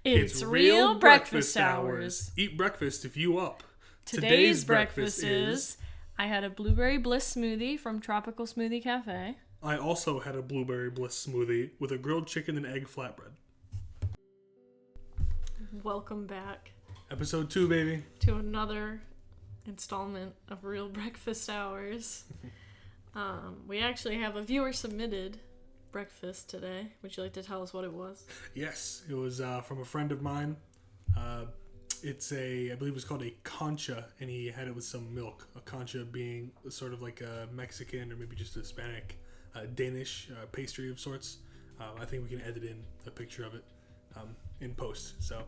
It's real breakfast hours. Eat breakfast if you up. Today's breakfast is... I had a blueberry bliss smoothie from Tropical Smoothie Cafe. I also had a blueberry bliss smoothie with a grilled chicken and egg flatbread. Welcome back. Episode 2, baby. To another installment of Real Breakfast Hours. We actually have a viewer-submitted breakfast today. Would you like to tell us what it was? Yes, it was from a friend of mine. It's I believe it was called a concha, and he had it with some milk. A concha being sort of like a Mexican or maybe just a Hispanic, Danish pastry of sorts. I think we can edit in a picture of it in post. So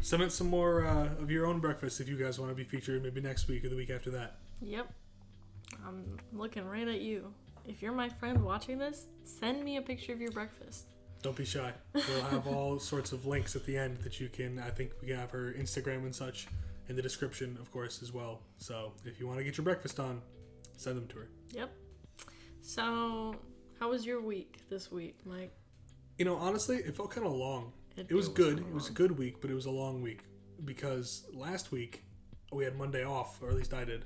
submit some more of your own breakfast if you guys want to be featured maybe next week or the week after that. Yep. I'm looking right at you. If you're my friend watching this, send me a picture of your breakfast. Don't be shy. We'll have all sorts of links at the end that you can, I think we can have her Instagram and such in the description, of course, as well. So if you want to get your breakfast on, send them to her. Yep. So how was your week this week, Mike? You know, honestly, it felt kind of long. It was good. It was a good week, but it was a long week because last week we had Monday off, or at least I did.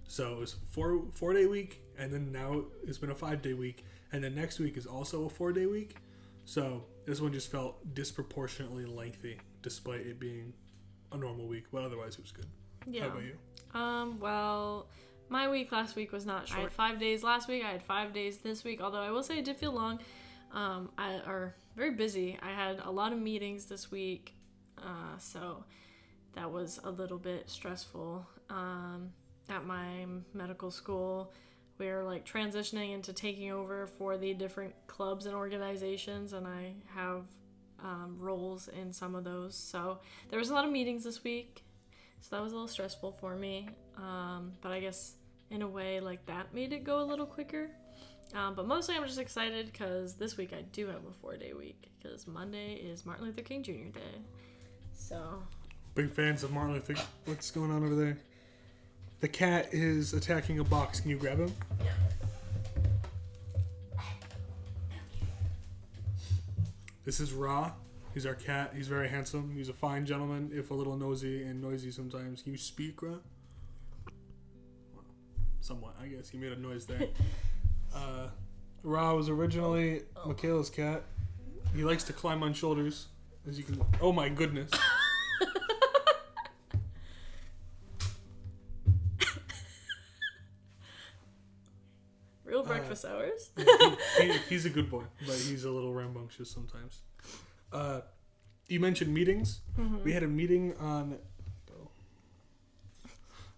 So it was four-day week, and then now it's been a 5-day week, and then next week is also a 4-day week. So this one just felt disproportionately lengthy, despite it being a normal week. But otherwise, it was good. Yeah. How about you? Well, my week last week was not short. I had 5 days last week. I had 5 days this week. Although I will say it did feel long. Are very busy. I had a lot of meetings this week, so that was a little bit stressful. At my medical school, we're like transitioning into taking over for the different clubs and organizations, and I have roles in some of those. So there was a lot of meetings this week, so that was a little stressful for me. But I guess in a way, like that made it go a little quicker. But mostly I'm just excited because this week I do have a 4-day week because Monday is Martin Luther King Jr. Day. So big fans of Martin Luther. What's going on over there? The cat is attacking a box. Can you grab him? Yeah. This is Ra. He's our cat. He's very handsome. He's a fine gentleman, if a little nosy and noisy sometimes. Can you speak, Ra? Well, somewhat, I guess. He made a noise there. Ra was originally Michaela's cat. He likes to climb on shoulders, as you can... Oh my goodness. Real breakfast hours. He's a good boy, but he's a little rambunctious sometimes. You mentioned meetings. Mm-hmm. We had a meeting on...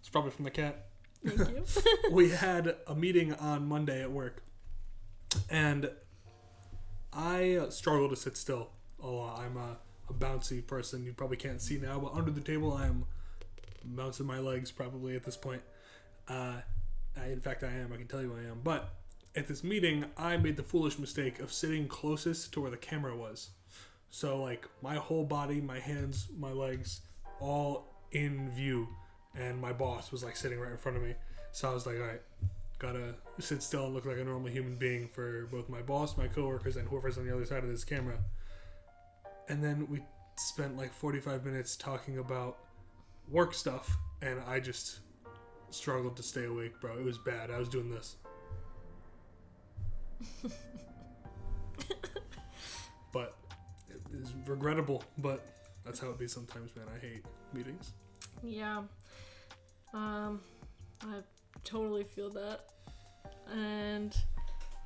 It's probably from the cat. Thank you. We had a meeting on Monday at work, and I struggle to sit still a lot. I'm a bouncy person. You probably can't see now, but under the table I am bouncing my legs probably at this point. In fact, I am. I can tell you I am. But at this meeting, I made the foolish mistake of sitting closest to where the camera was. So, like, my whole body, my hands, my legs, all in view. And my boss was, like, sitting right in front of me. So I was like, all right, gotta sit still and look like a normal human being for both my boss, my coworkers, and whoever's on the other side of this camera. And then we spent, like, 45 minutes talking about work stuff. And I just... struggled to stay awake, bro. It was bad. I was doing this. But it is regrettable, but that's how it be sometimes, man. I hate meetings. Yeah. I totally feel that. And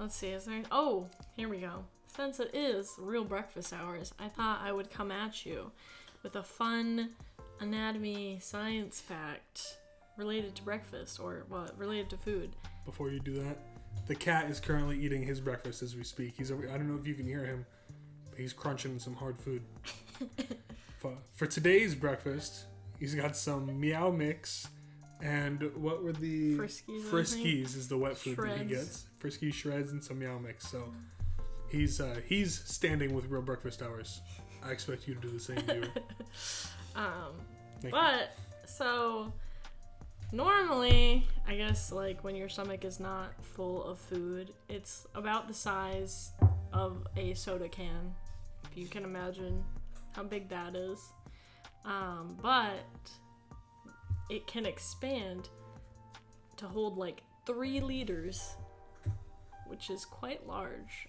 let's see, is there... Oh, here we go. Since it is real breakfast hours, I thought I would come at you with a fun anatomy science fact related to breakfast, or related to food. Before you do that, the cat is currently eating his breakfast as we speak. I don't know if you can hear him, but he's crunching some hard food. For today's breakfast, he's got some Meow Mix, and what were the... Friskies is the wet food that he gets. Friskies, shreds, and some Meow Mix. So he's standing with real breakfast hours. I expect you to do the same, viewer. So... Normally, I guess, like, when your stomach is not full of food, it's about the size of a soda can. If you can imagine how big that is. But it can expand to hold like 3 liters, which is quite large.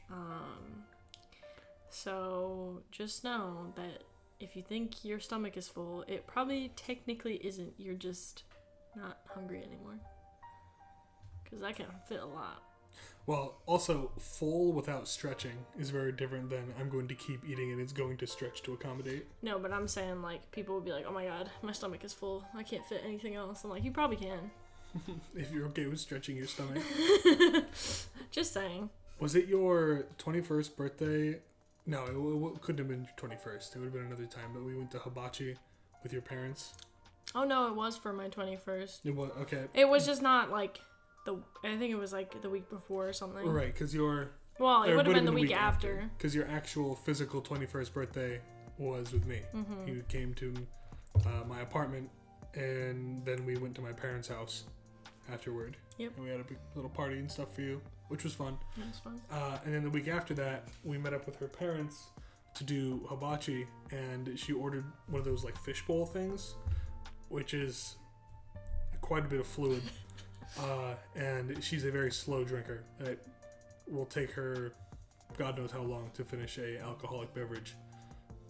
So just know that if you think your stomach is full, it probably technically isn't. You're just not hungry anymore. Because that can fit a lot. Well, also, full without stretching is very different than I'm going to keep eating and it's going to stretch to accommodate. No, but I'm saying, like, people would be like, oh my god, my stomach is full. I can't fit anything else. I'm like, you probably can. If you're okay with stretching your stomach. Just saying. Was it your 21st birthday? No, it couldn't have been your 21st. It would have been another time, but we went to hibachi with your parents. Oh no, it was for my 21st. It was, okay. It was just not, like... I think it was like the week before or something. Right, because your... Well, it would have been the week after. Because your actual physical 21st birthday was with me. Mm-hmm. You came to my apartment, and then we went to my parents' house afterward. Yep. And we had a big little party and stuff for you, which was fun. It was fun. And then the week after that, we met up with her parents to do hibachi, and she ordered one of those like fishbowl things, which is quite a bit of fluid. And she's a very slow drinker. It will take her God knows how long to finish a alcoholic beverage.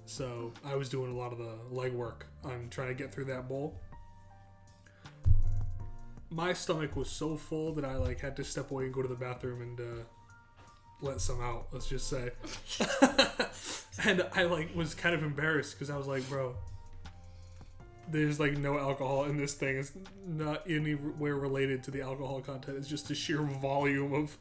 So I was doing a lot of the legwork on trying to get through that bowl. My stomach was so full that I like had to step away and go to the bathroom and let some out, let's just say. And I like was kind of embarrassed because I was like, bro, there's like no alcohol in this thing. It's not anywhere related to the alcohol content. It's just the sheer volume of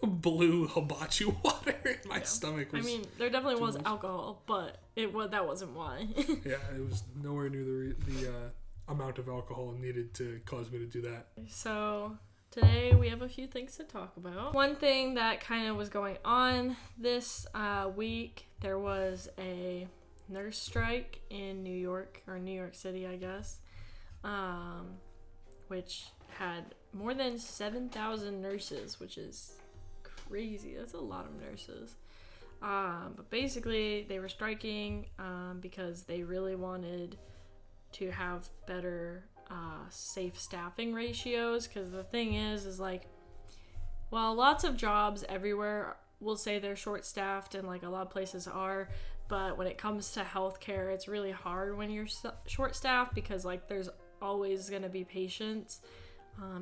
blue hibachi water in my stomach. I mean, there definitely was alcohol, but that wasn't why. Yeah, it was nowhere near the amount of alcohol needed to cause me to do that. So today we have a few things to talk about. One thing that kind of was going on this week, there was a nurse strike in New York, or New York City, I guess, which had more than 7,000 nurses, which is crazy. That's a lot of nurses. But basically, they were striking because they really wanted to have better safe staffing ratios. Because the thing is like, well, lots of jobs everywhere will say they're short-staffed, and like a lot of places are. But when it comes to healthcare, it's really hard when you're short-staffed because like there's always going to be patients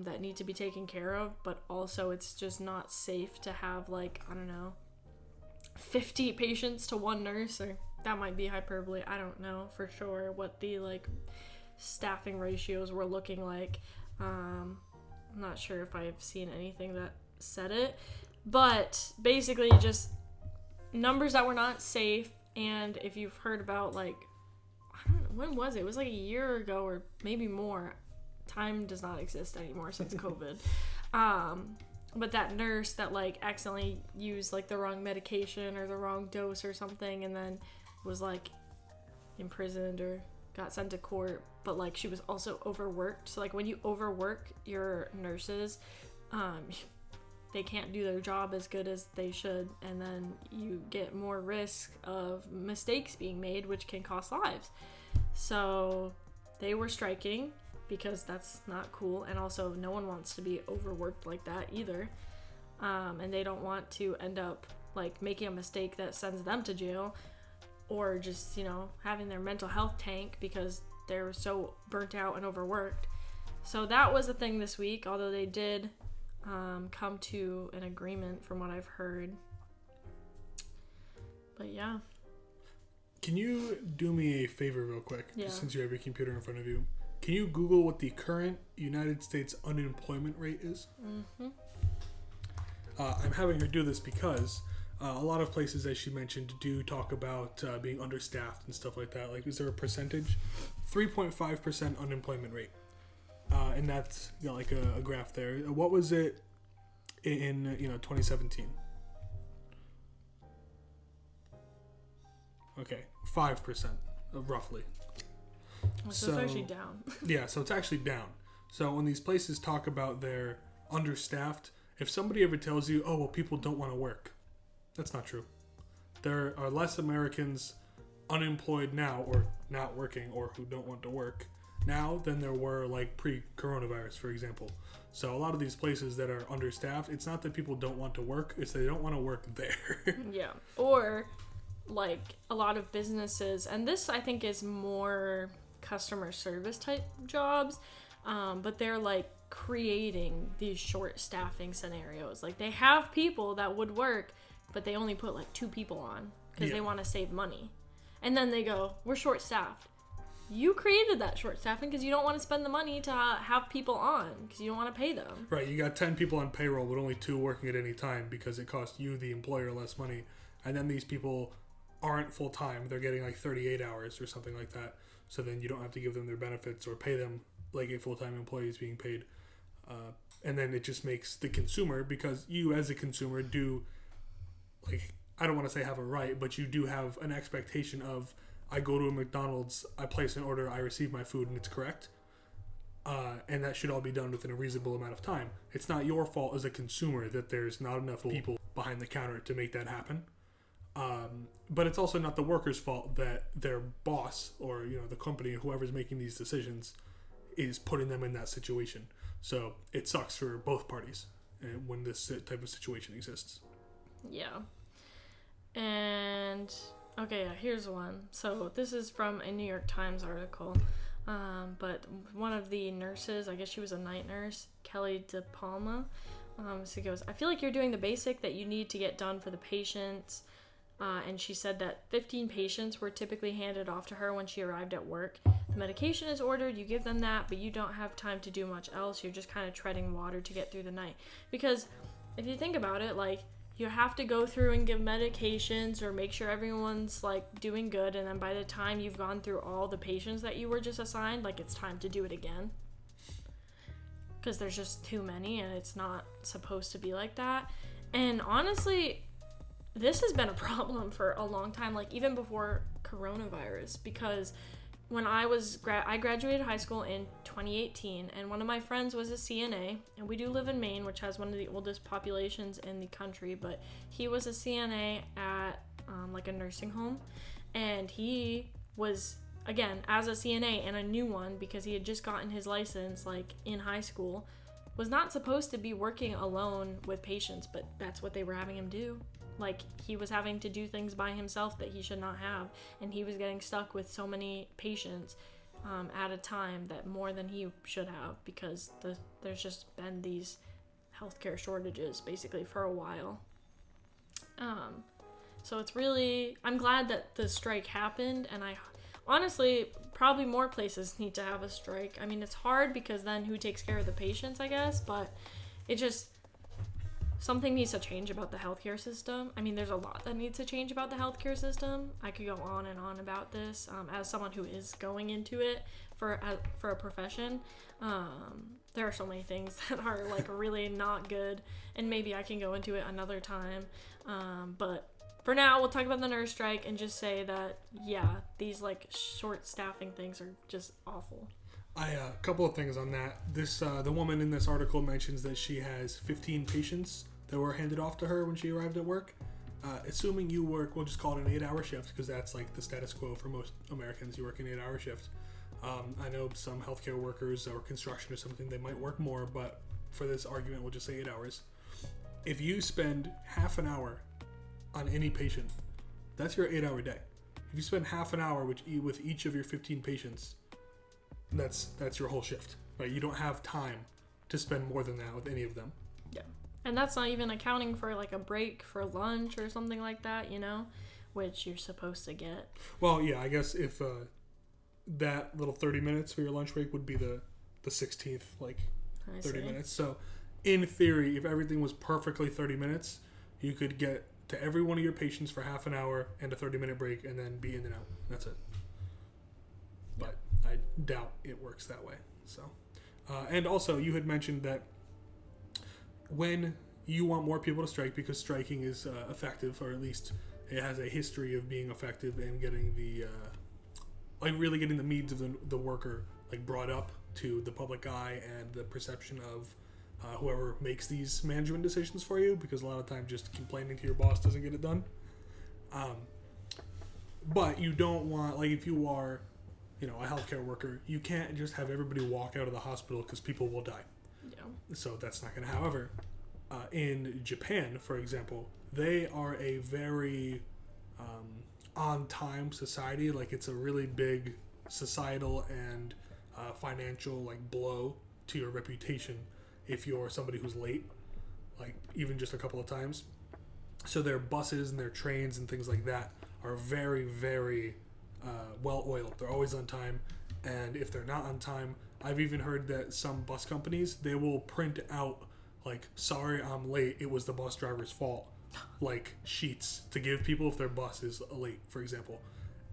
that need to be taken care of, but also it's just not safe to have like, I don't know, 50 patients to one nurse, or that might be hyperbole. I don't know for sure what the like staffing ratios were looking like. I'm not sure if I've seen anything that said it, but basically just numbers that were not safe. And if you've heard about like, I don't know, when was it? It was like a year ago or maybe more. Time does not exist anymore since COVID. But that nurse that like accidentally used like the wrong medication or the wrong dose or something, and then was like imprisoned or got sent to court. But like she was also overworked. So like when you overwork your nurses, they can't do their job as good as they should, and then you get more risk of mistakes being made, which can cost lives. So they were striking because that's not cool, and also no one wants to be overworked like that either. And they don't want to end up like making a mistake that sends them to jail, or just, you know, having their mental health tank because they're so burnt out and overworked. So that was a thing this week, although they did come to an agreement from what I've heard. But yeah. Can you do me a favor real quick? Yeah. Just since you have your computer in front of you. Can you Google what the current United States unemployment rate is? Mm-hmm. I'm having her do this because a lot of places, as she mentioned, do talk about being understaffed and stuff like that. Like, is there a percentage? 3.5% unemployment rate. And that's like a graph there. What was it in 2017? Okay, 5% roughly. So it's actually down. Yeah, so it's actually down. So when these places talk about they're understaffed, if somebody ever tells you, oh, well, people don't want to work, that's not true. There are less Americans unemployed now or not working or who don't want to work now than there were like pre-coronavirus, for example. So a lot of these places that are understaffed, it's not that people don't want to work, it's they don't want to work there. Yeah. Or like a lot of businesses, and this I think is more customer service type jobs, but they're like creating these short staffing scenarios. Like they have people that would work, but they only put like 2 people on because they want to save money. And then they go, we're short staffed. You created that short staffing because you don't want to spend the money to have people on because you don't want to pay them. Right, you got 10 people on payroll but only 2 working at any time because it costs you, the employer, less money. And then these people aren't full time. They're getting like 38 hours or something like that. So then you don't have to give them their benefits or pay them like a full-time employee is being paid. And then it just makes the consumer, because you as a consumer do, like, I don't want to say have a right, but you do have an expectation of, I go to a McDonald's, I place an order, I receive my food, and it's correct. And that should all be done within a reasonable amount of time. It's not your fault as a consumer that there's not enough people behind the counter to make that happen. But it's also not the worker's fault that their boss or, you know, the company, whoever's making these decisions, is putting them in that situation. So it sucks for both parties when this type of situation exists. Yeah. And okay, yeah, here's one. So this is from a New York Times article. But one of the nurses, I guess she was a night nurse, Kelly DePalma, so it goes, I feel like you're doing the basic that you need to get done for the patients. And she said that 15 patients were typically handed off to her when she arrived at work. The medication is ordered, you give them that, but you don't have time to do much else. You're just kind of treading water to get through the night. Because if you think about it, like, you have to go through and give medications or make sure everyone's, like, doing good, and then by the time you've gone through all the patients that you were just assigned, like, it's time to do it again. Because there's just too many, and it's not supposed to be like that. And honestly, this has been a problem for a long time, like, even before coronavirus, because when I graduated high school in 2018, and one of my friends was a CNA, and we do live in Maine, which has one of the oldest populations in the country, but he was a CNA at like a nursing home, and he was, again, as a CNA and a new one, because he had just gotten his license like in high school, was not supposed to be working alone with patients, but that's what they were having him do. Like, he was having to do things by himself that he should not have, and he was getting stuck with so many patients at a time, that more than he should have, because there's just been these healthcare shortages basically for a while. So it's really, I'm glad that the strike happened, and I honestly, probably more places need to have a strike. I mean, it's hard because then who takes care of the patients, I guess, but it just, something needs to change about the healthcare system. I mean, there's a lot that needs to change about the healthcare system. I could go on and on about this as someone who is going into it for a profession. There are so many things that are like really not good, and maybe I can go into it another time. But for now, we'll talk about the nurse strike and just say that, yeah, these like short staffing things are just awful. A couple of things on that. This the woman in this article mentions that she has 15 patients that were handed off to her when she arrived at work. Assuming you work, we'll just call it an 8-hour shift, because that's like the status quo for most Americans. You work an 8-hour shift. I know some healthcare workers or construction or something, they might work more, but for this argument, we'll just say 8 hours. If you spend half an hour on any patient, that's your 8-hour day. If you spend half an hour with each of your 15 patients, that's your whole shift, right? You don't have time to spend more than that with any of them. Yeah. And that's not even accounting for like a break for lunch or something like that, you know, which you're supposed to get. Well, yeah, I guess if that little 30 minutes for your lunch break would be the 16th, like 30 minutes. So in theory, if everything was perfectly 30 minutes, you could get to every one of your patients for half an hour and a 30-minute break and then be in and out. That's it. But I doubt it works that way. So, and also, you had mentioned that when you want more people to strike, because striking is effective, or at least it has a history of being effective and getting the like really getting the needs of the worker like brought up to the public eye and the perception of whoever makes these management decisions for you, because a lot of times just complaining to your boss doesn't get it done. But you don't want, like, if you are, a healthcare worker, you can't just have everybody walk out of the hospital because people will die. Yeah. So that's not going to. However, in Japan, for example, they are a very on-time society. Like, it's a really big societal and financial, like, blow to your reputation if you're somebody who's late, like, even just a couple of times. So their buses and their trains and things like that are very, very well-oiled. They're always on time, and if they're not on time, I've even heard that some bus companies, they will print out, like, sorry I'm late, it was the bus driver's fault, like, sheets to give people if their bus is late, for example.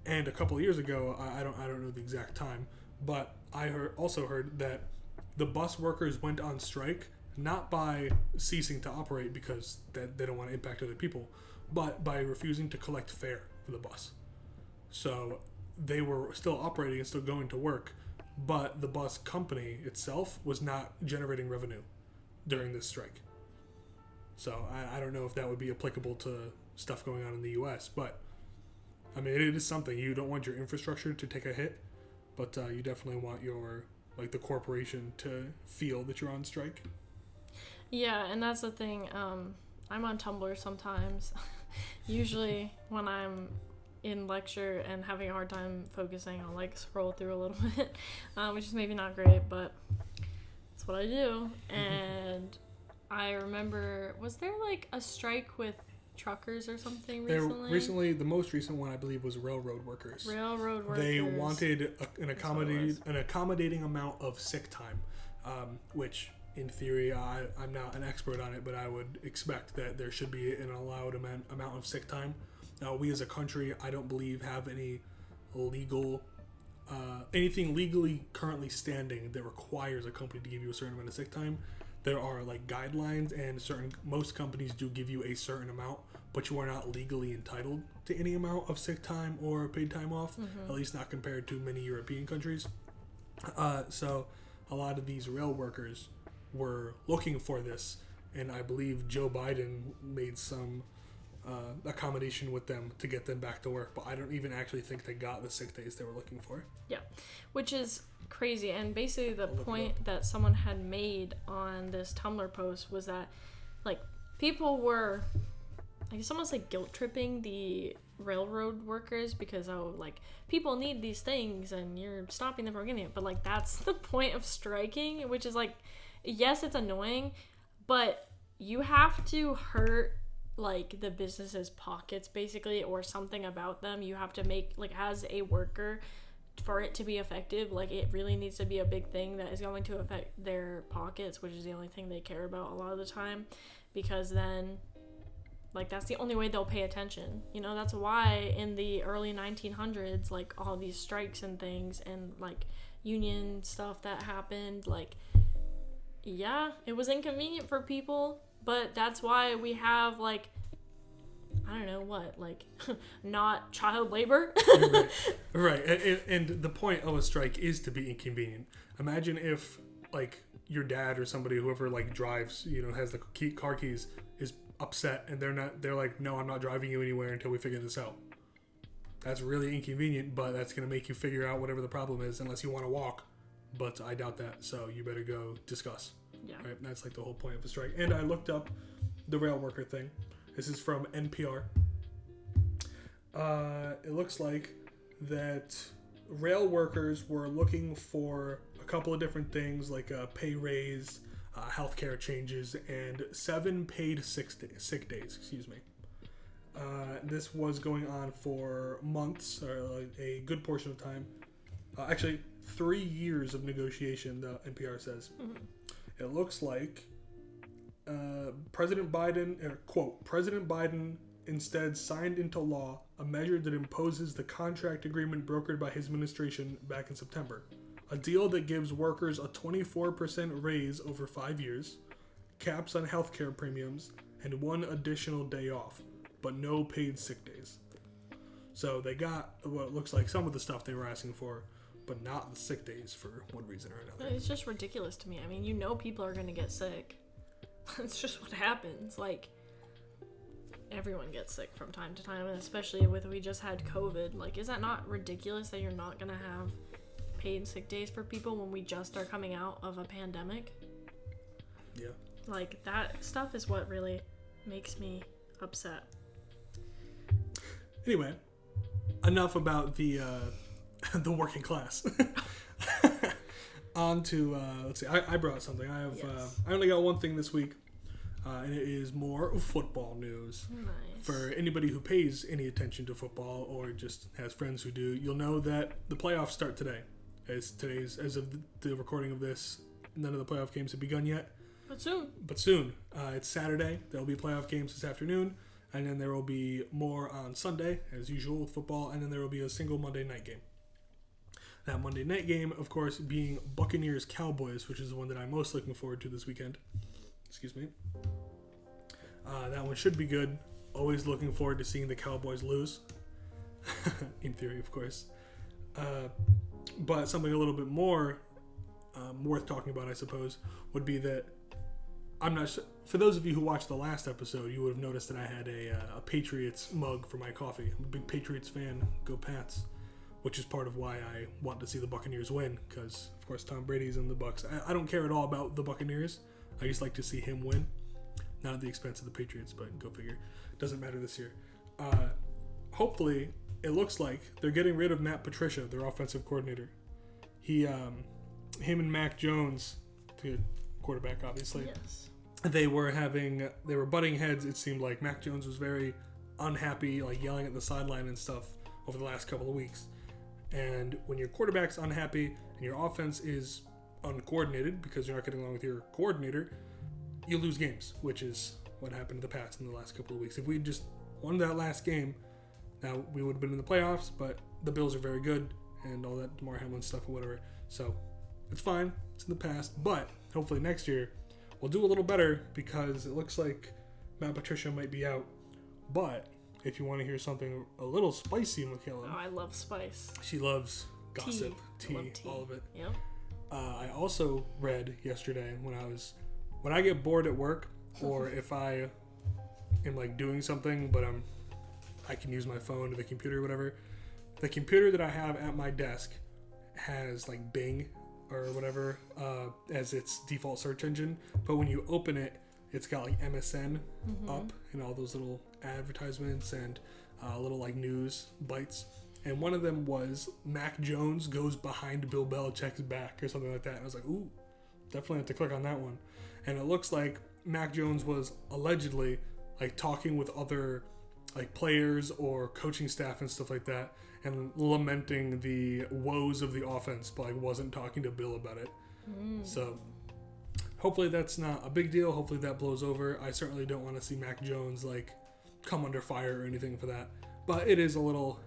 And a couple of years ago, I don't know the exact time, but I also heard that the bus workers went on strike not by ceasing to operate because they don't want to impact other people, but by refusing to collect fare for the bus. So they were still operating and still going to work, but the bus company itself was not generating revenue during this strike. So I don't know if that would be applicable to stuff going on in the U.S., but I mean, it is something. You don't want your infrastructure to take a hit, but you definitely want your, like, the corporation to feel that you're on strike. Yeah, and that's the thing. I'm on Tumblr sometimes. Usually when I'm in lecture and having a hard time focusing, I'll, like, scroll through a little bit, which is maybe not great, but that's what I do. And I remember, was there, like, a strike with truckers or something recently? The most recent one, I believe, was railroad workers. Railroad workers. They wanted an accommodating amount of sick time, which, in theory, I'm not an expert on it, but I would expect that there should be an allowed amount of sick time. Now, we as a country, I don't believe, have any anything legally currently standing that requires a company to give you a certain amount of sick time. There are, like, guidelines, and most companies do give you a certain amount, but you are not legally entitled to any amount of sick time or paid time off, at least not compared to many European countries. So a lot of these rail workers were looking for this, and I believe Joe Biden made some accommodation with them to get them back to work, but I don't even actually think they got the sick days they were looking for. Yeah, which is crazy. And basically the point that someone had made on this Tumblr post was that, like, people were, I guess, almost like guilt tripping the railroad workers because, oh, like, people need these things and you're stopping them from getting it. But, like, that's the point of striking, which is, like, yes, it's annoying, but you have to hurt, like, the business's pockets, basically, or something about them. You have to make, like, as a worker, for it to be effective, like, it really needs to be a big thing that is going to affect their pockets, which is the only thing they care about a lot of the time, because then, like, that's the only way they'll pay attention. You know, that's why in the early 1900s, like, all these strikes and things and, like, union stuff that happened, like, yeah, it was inconvenient for people, but that's why we have, like, I don't know what, like, not child labor. Right. And the point of a strike is to be inconvenient. Imagine if, like, your dad or somebody, whoever, like, drives, has the car keys, is upset, and they're like, no, I'm not driving you anywhere until we figure this out. That's really inconvenient, but that's going to make you figure out whatever the problem is, unless you want to walk. But I doubt that, so you better go discuss. Yeah. Right? And that's, like, the whole point of a strike. And I looked up the rail worker thing. This is from NPR. It looks like that rail workers were looking for a couple of different things, like a pay raise, healthcare changes, and 7 paid sick days. This was going on for months, or like a good portion of time. Actually, 3 years of negotiation, the NPR says. Mm-hmm. It looks like President Biden, quote, President Biden instead signed into law a measure that imposes the contract agreement brokered by his administration back in September. A deal that gives workers a 24% raise over 5 years, caps on healthcare premiums, and 1 additional day off, but no paid sick days. So they got what looks like some of the stuff they were asking for, but not the sick days for one reason or another. It's just ridiculous to me. I mean, people are going to get sick. It's just what happens. Like, everyone gets sick from time to time, and especially we just had COVID. Like, is that not ridiculous that you're not gonna have paid sick days for people when we just are coming out of a pandemic? Yeah. Like, that stuff is what really makes me upset. Anyway, enough about the the working class. On to let's see. I brought something. I have. Yes. I only got one thing this week, and it is more football news. Nice. For anybody who pays any attention to football or just has friends who do, you'll know that the playoffs start today. As of the recording of this, none of the playoff games have begun yet. But soon. It's Saturday. There'll be playoff games this afternoon, and then there will be more on Sunday, as usual with football, and then there will be a single Monday night game. That Monday night game, of course, being Buccaneers-Cowboys, which is the one that I'm most looking forward to this weekend. Excuse me. That one should be good. Always looking forward to seeing the Cowboys lose. In theory, of course. But something a little bit more worth talking about, I suppose, would be that I'm not sure. For those of you who watched the last episode, you would have noticed that I had a Patriots mug for my coffee. I'm a big Patriots fan. Go Pats. Which is part of why I want to see the Buccaneers win, because, of course, Tom Brady's in the Bucs. I don't care at all about the Buccaneers. I just like to see him win. Not at the expense of the Patriots, but go figure. Doesn't matter this year. Hopefully, it looks like they're getting rid of Matt Patricia, their offensive coordinator. Him and Mac Jones, the quarterback, obviously. Yes. They were butting heads. It seemed like Mac Jones was very unhappy, like yelling at the sideline and stuff over the last couple of weeks. And when your quarterback's unhappy and your offense is uncoordinated because you're not getting along with your coordinator, you lose games, which is what happened to the Pats in the last couple of weeks. If we just won that last game, now we would have been in the playoffs, but the Bills are very good and all that DeMar Hamlin stuff or whatever. So it's fine. It's in the past. But hopefully next year we'll do a little better, because it looks like Matt Patricia might be out. But if you want to hear something a little spicy, Michaela. Oh, I love spice. She loves gossip, tea, all of it. Yep. I also read yesterday when I get bored at work, or if I am like doing something, but I can use my phone or the computer or whatever. The computer that I have at my desk has like Bing or whatever as its default search engine, but when you open it, it's got like MSN up and all those little advertisements and little like news bites. And one of them was Mac Jones goes behind Bill Belichick's back or something like that. And I was like, ooh, definitely have to click on that one. And it looks like Mac Jones was allegedly like talking with other like players or coaching staff and stuff like that, and lamenting the woes of the offense, but like wasn't talking to Bill about it. So hopefully that's not a big deal. Hopefully that blows over. I certainly don't want to see Mac Jones like come under fire or anything for that. But it is a little.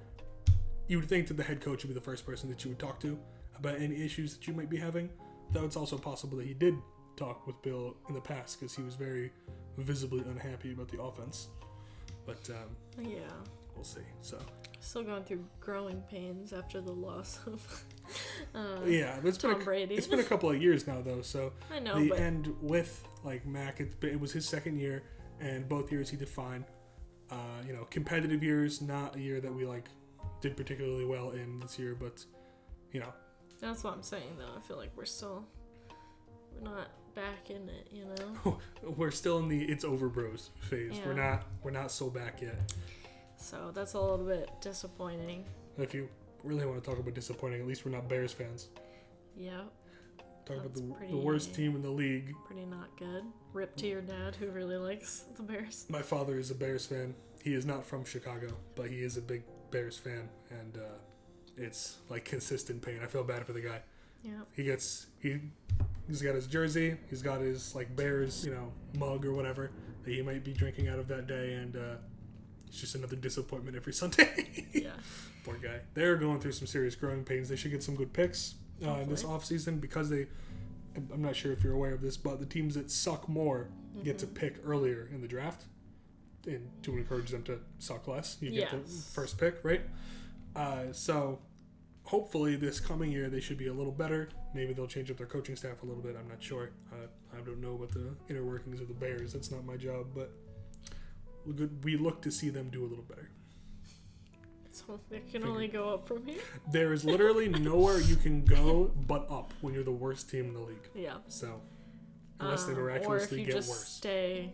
You would think that the head coach would be the first person that you would talk to about any issues that you might be having. Though it's also possible that he did talk with Bill in the past, because he was very visibly unhappy about the offense. But yeah, we'll see. So still going through growing pains after the loss of yeah, it's Tom Brady. It's been a couple of years now, though. So I know, the end with like Mac, it was his second year, and both years he did fine. Competitive years, not a year that we like did particularly well in this year, but that's what I'm saying though. I feel like we're not back in it, We're still in the it's over bros phase. Yeah. We're not so back yet. So that's a little bit disappointing. If you really want to talk about disappointing, at least we're not Bears fans. Yeah. Talk about the worst team in the league. Pretty not good. Rip to your dad, who really likes the Bears. My father is a Bears fan. He is not from Chicago, but he is a big Bears fan, and it's like consistent pain. I feel bad for the guy. Yeah. He's got his jersey. He's got his like Bears, mug or whatever that he might be drinking out of that day, and it's just another disappointment every Sunday. Yeah. Poor guy. They're going through some serious growing pains. They should get some good picks in this offseason, because I'm not sure if you're aware of this, but the teams that suck more get to pick earlier in the draft, and to encourage them to suck less. You get the first pick, right? So hopefully this coming year they should be a little better. Maybe they'll change up their coaching staff a little bit. I'm not sure. I don't know about the inner workings of the Bears. That's not my job, but we look to see them do a little better. So it can only go up from here. There is literally nowhere you can go but up when you're the worst team in the league. Yeah. So unless they miraculously get worse. Or if you just stay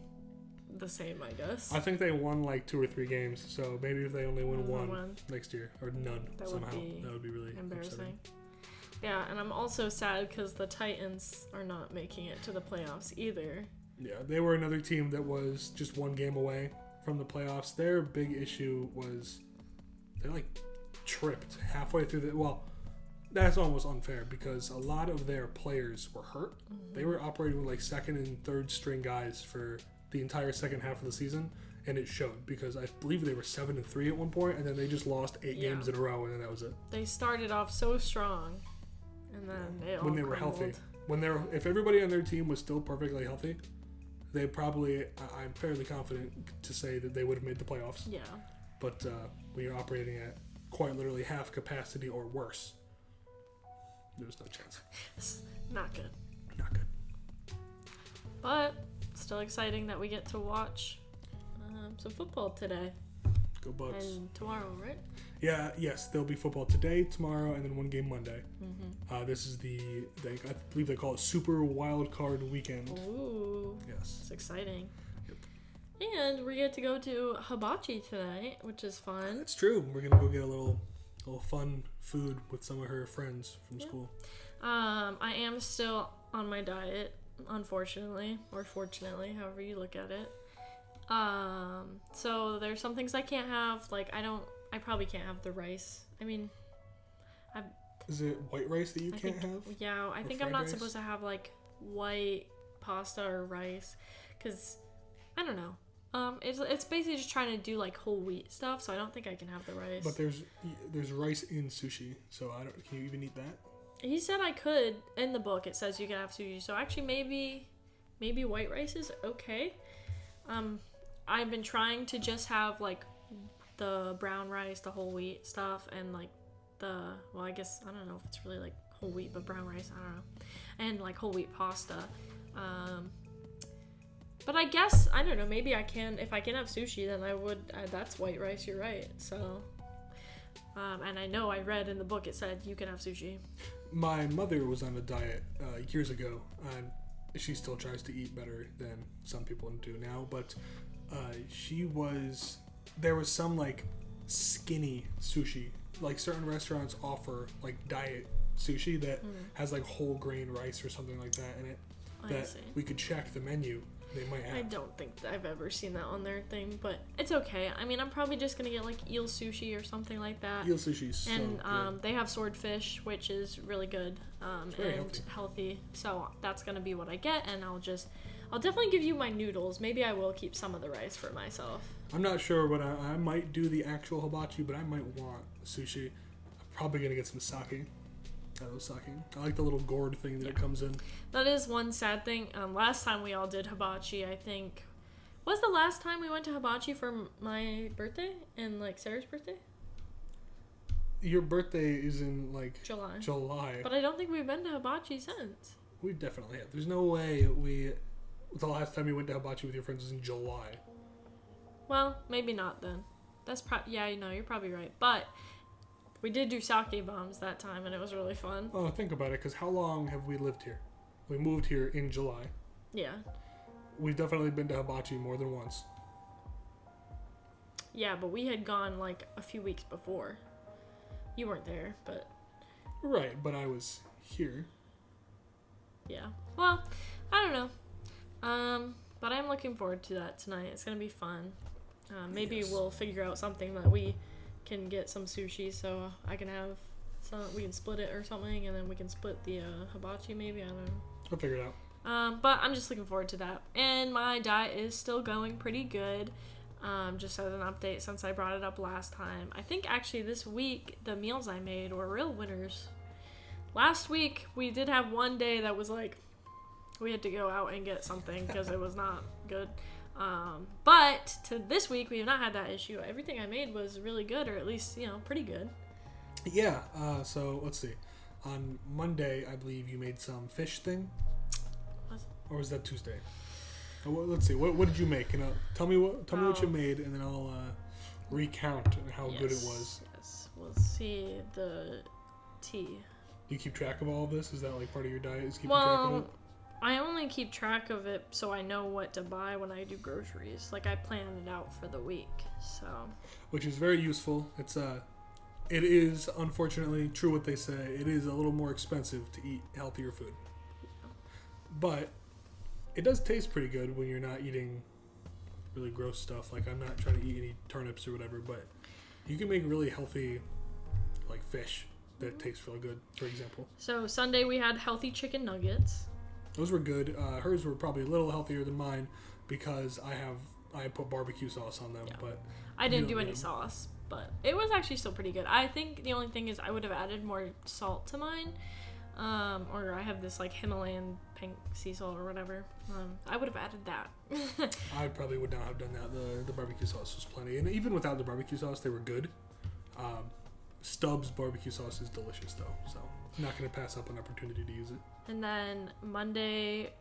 the same, I guess. I think they won like 2 or 3 games. So maybe if they only win one next year or none that would be really embarrassing. Upsetting. Yeah, and I'm also sad because the Titans are not making it to the playoffs either. Yeah, they were another team that was just 1 game away from the playoffs. Their big issue was they like tripped halfway through the. Well, that's almost unfair because a lot of their players were hurt. Mm-hmm. They were operating with like 2nd and 3rd string guys for the entire second half of the season, and it showed because I believe they were 7-3 at one point, and then they just lost 8 games in a row, and then that was it. They started off so strong, and then it all when they were healthy. If everybody on their team was still perfectly healthy, they probably, I'm fairly confident to say that they would have made the playoffs. Yeah. But when you're operating at quite literally half capacity or worse, there's no chance. Not good. Not good. But still exciting that we get to watch some football today. Go Bucks. And tomorrow, right? Yeah, yes. There'll be football today, tomorrow, and then 1 game Monday. Mm-hmm. This is I believe they call it Super Wild Card Weekend. Ooh. Yes. It's exciting. Yep. And we get to go to hibachi tonight, which is fun. That's true. We're going to go get a little fun food with some of her friends from school. I am still on my diet, unfortunately, or fortunately, however you look at it. So there's some things I can't have. Like I probably can't have the rice. I mean, is it white rice that you can't have? Yeah, I think I'm not supposed to have like white pasta or rice, cause I don't know. It's basically just trying to do like whole wheat stuff, so I don't think I can have the rice. But there's rice in sushi, so can you even eat that? He said I could. In the book, it says you can have sushi, so actually maybe white rice is okay. I've been trying to just have like the brown rice, the whole wheat stuff, and like I guess I don't know if it's really like whole wheat, but brown rice, I don't know, and like whole wheat pasta. But I guess I don't know. Maybe I can. If I can have sushi, then I would. That's white rice. You're right. So, and I know I read in the book it said you can have sushi. My mother was on a diet years ago, and she still tries to eat better than some people do now. But there was some like skinny sushi. Like certain restaurants offer like diet sushi that has like whole grain rice or something like that in it. That we could check the menu. They might have. I don't think I've ever seen that on their thing, but it's okay. I mean, I'm probably just gonna get like eel sushi or something like that. Eel sushi's and so good. They have swordfish, which is really good and healthy. So that's gonna be what I get, and I'll definitely give you my noodles. Maybe I will keep some of the rice for myself. I'm not sure, but I might do the actual hibachi, but I might want sushi. I'm probably gonna get some sake. I like the little gourd thing that it comes in. That is one sad thing. Last time we all did hibachi, I think, was the last time we went to hibachi for my birthday and like Sarah's birthday? Your birthday is in like July. But I don't think we've been to hibachi since. We definitely have. There's no way the last time you went to hibachi with your friends was in July. Well, maybe not then. That's you're probably right. But we did do sake bombs that time, and it was really fun. Oh, think about it, because how long have we lived here? We moved here in July. Yeah. We've definitely been to hibachi more than once. Yeah, but we had gone like a few weeks before. You weren't there, but... Right, but I was here. Yeah. Well, I don't know. But I'm looking forward to that tonight. It's going to be fun. Maybe we'll figure out something that we can get some sushi, so I can have some. We can split it or something, and then we can split the hibachi. Maybe I don't know. I'll figure it out. But I'm just looking forward to that. And my diet is still going pretty good. Just as an update, since I brought it up last time, I think actually this week the meals I made were real winners. Last week we did have one day that was like we had to go out and get something because it was not good. But to this week, we have not had that issue. Everything I made was really good, or at least, pretty good. Yeah, so let's see. On Monday, I believe you made some fish thing. Or was that Tuesday? Let's see. What did you make? Tell me what you made, and then I'll recount how good it was. Yes. We'll see the tea. You keep track of all of this? Is that like part of your diet? Is keeping track of it? I only keep track of it so I know what to buy when I do groceries. Like I plan it out for the week, so. Which is very useful. It is unfortunately true what they say. It is a little more expensive to eat healthier food, but it does taste pretty good when you're not eating really gross stuff. Like I'm not trying to eat any turnips or whatever, but you can make really healthy, like fish that tastes really good. For example. So Sunday we had healthy chicken nuggets. Those were good. Hers were probably a little healthier than mine because I put barbecue sauce on them, but I didn't do any sauce, but it was actually still pretty good. I think the only thing is I would have added more salt to mine, or I have this like Himalayan pink sea salt or whatever. I would have added that. I probably would not have done that. The barbecue sauce was plenty, and even without the barbecue sauce, they were good. Stubbs barbecue sauce is delicious though, so I'm not going to pass up an opportunity to use it. And then Monday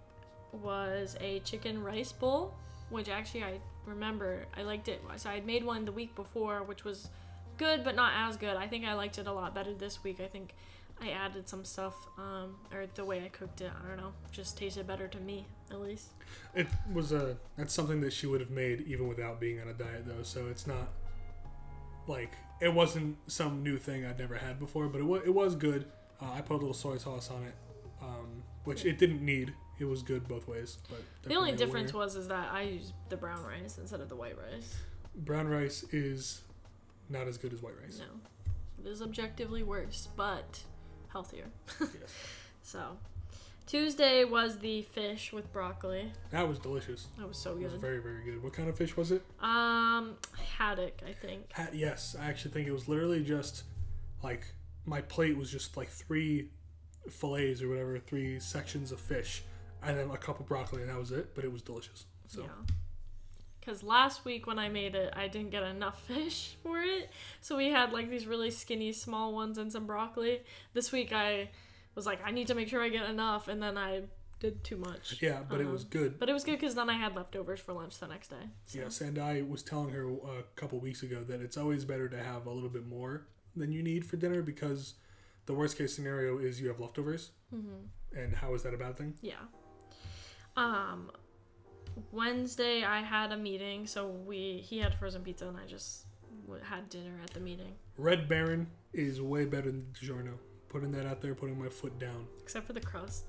was a chicken rice bowl, which actually I remember I liked it. So I made one the week before, which was good, but not as good. I think I liked it a lot better this week. I think I added some stuff, or the way I cooked it, I don't know, just tasted better to me, at least. It was that's something that she would have made even without being on a diet though, so it's not like, it wasn't some new thing I'd never had before, but it was good. I put a little soy sauce on it, which it didn't need. It was good both ways. But the only difference is that I used the brown rice instead of the white rice. Brown rice is not as good as white rice. No. It is objectively worse, but healthier. Yes. So, Tuesday was the fish with broccoli. That was delicious. That was so good. It was very, very good. What kind of fish was it? Haddock, I think. Yes, I actually think it was literally just like, my plate was just like 3 fillets or whatever, 3 sections of fish, and then a cup of broccoli, and that was it. But it was delicious. So. Yeah. Because last week when I made it, I didn't get enough fish for it, so we had like these really skinny small ones and some broccoli. This week I was like, I need to make sure I get enough, and then I did too much. Yeah, but it was good. But it was good because then I had leftovers for lunch the next day. So. Yes, and I was telling her a couple weeks ago that it's always better to have a little bit more than you need for dinner, because the worst case scenario is you have leftovers. Mm-hmm. And how is that a bad thing? Yeah. Wednesday I had a meeting, so he had frozen pizza and I just had dinner at the meeting. Red Baron is way better than DiGiorno. Putting that out there, putting my foot down. Except for the crust.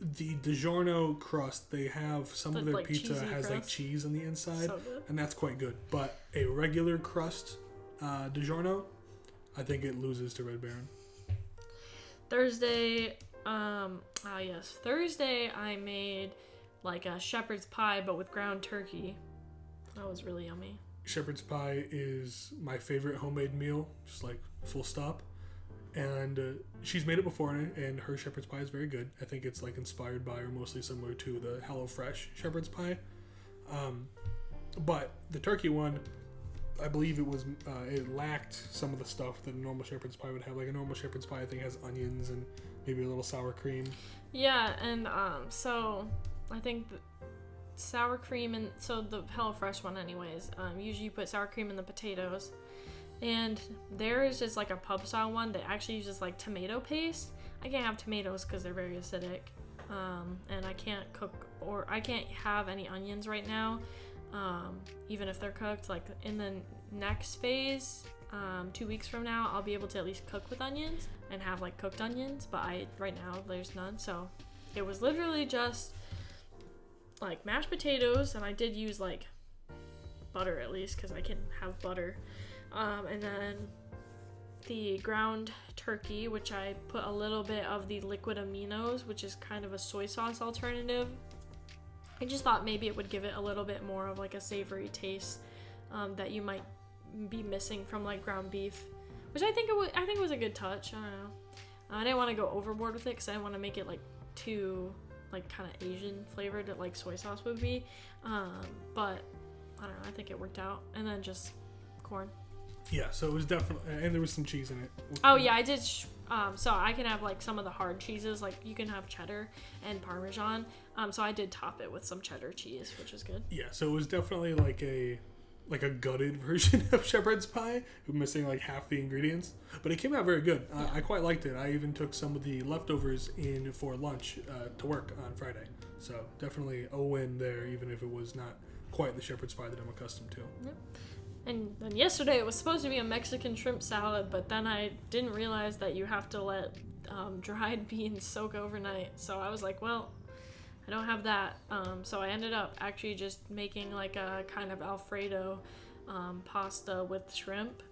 The DiGiorno crust, they have some of their like pizza has crust. Like cheese on the inside, so good. And that's quite good. But a regular crust DiGiorno, I think it loses to Red Baron. Thursday, Thursday I made like a shepherd's pie, but with ground turkey. That was really yummy. Shepherd's pie is my favorite homemade meal, just like full stop. And she's made it before, and her shepherd's pie is very good. I think it's like inspired by or mostly similar to the HelloFresh shepherd's pie. But the turkey one, I believe it lacked some of the stuff that a normal shepherd's pie would have. Like a normal shepherd's pie, I think, has onions and maybe a little sour cream. Yeah, and so I think the sour cream, and so the HelloFresh one anyways, usually you put sour cream in the potatoes. And there is just like a pub style one that actually uses like tomato paste. I can't have tomatoes because they're very acidic. And I can't I can't have any onions right now. Even if they're cooked, like in the next phase, 2 weeks from now, I'll be able to at least cook with onions and have like cooked onions, but right now there's none. So it was literally just like mashed potatoes, and I did use like butter at least because I can have butter. And then the ground turkey, which I put a little bit of the liquid aminos, which is kind of a soy sauce alternative. I just thought maybe it would give it a little bit more of like a savory taste that you might be missing from like ground beef, which I think it was a good touch. I don't know. I didn't want to go overboard with it because I didn't want to make it like too like kind of Asian flavored that like soy sauce would be. But I don't know. I think it worked out. And then just corn. Yeah, so it was definitely, and there was some cheese in it. Oh yeah, I did So I can have like some of the hard cheeses, like you can have cheddar and Parmesan. So I did top it with some cheddar cheese, which is good. Yeah, so it was definitely like a gutted version of shepherd's pie, missing like half the ingredients, but it came out very good. I quite liked it. I even took some of the leftovers in for lunch to work on Friday, so definitely a win there, even if it was not quite the shepherd's pie that I'm accustomed to. Yep. And then yesterday it was supposed to be a Mexican shrimp salad, but then I didn't realize that you have to let dried beans soak overnight, so I was like, well, I don't have that, so I ended up actually just making like a kind of Alfredo pasta with shrimp,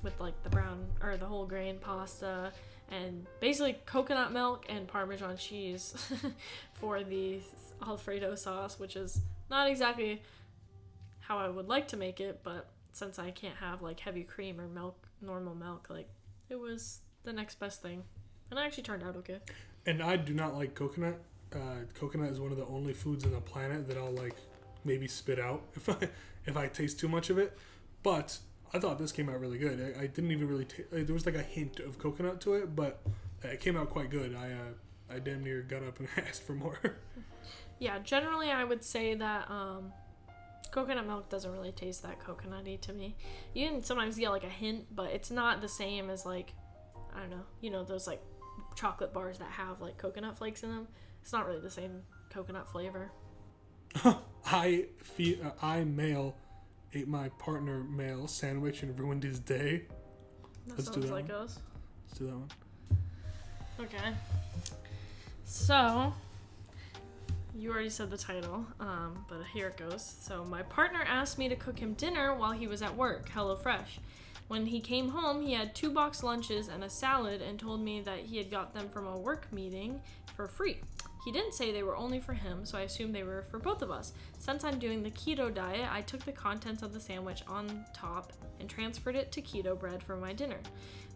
with like the brown or the whole grain pasta, and basically coconut milk and Parmesan cheese for the Alfredo sauce, which is not exactly how I would like to make it, but since I can't have like heavy cream or normal milk, like it was the next best thing, and it actually turned out okay. And I do not like coconut. Coconut is one of the only foods on the planet that I'll like maybe spit out if I taste too much of it. But I thought this came out really good. I didn't even really there was like a hint of coconut to it, but it came out quite good. I damn near got up and asked for more. Yeah, generally I would say that coconut milk doesn't really taste that coconutty to me. You can sometimes get like a hint, but it's not the same as like, I don't know, those like chocolate bars that have like coconut flakes in them. It's not really the same coconut flavor. I male ate my partner male sandwich and ruined his day. That sounds like us. Let's do that one. Okay. So, you already said the title, but here it goes. So, my partner asked me to cook him dinner while he was at work, HelloFresh. When he came home, he had 2 box lunches and a salad and told me that he had got them from a work meeting for free. He didn't say they were only for him, so I assumed they were for both of us. Since I'm doing the keto diet, I took the contents of the sandwich on top and transferred it to keto bread for my dinner.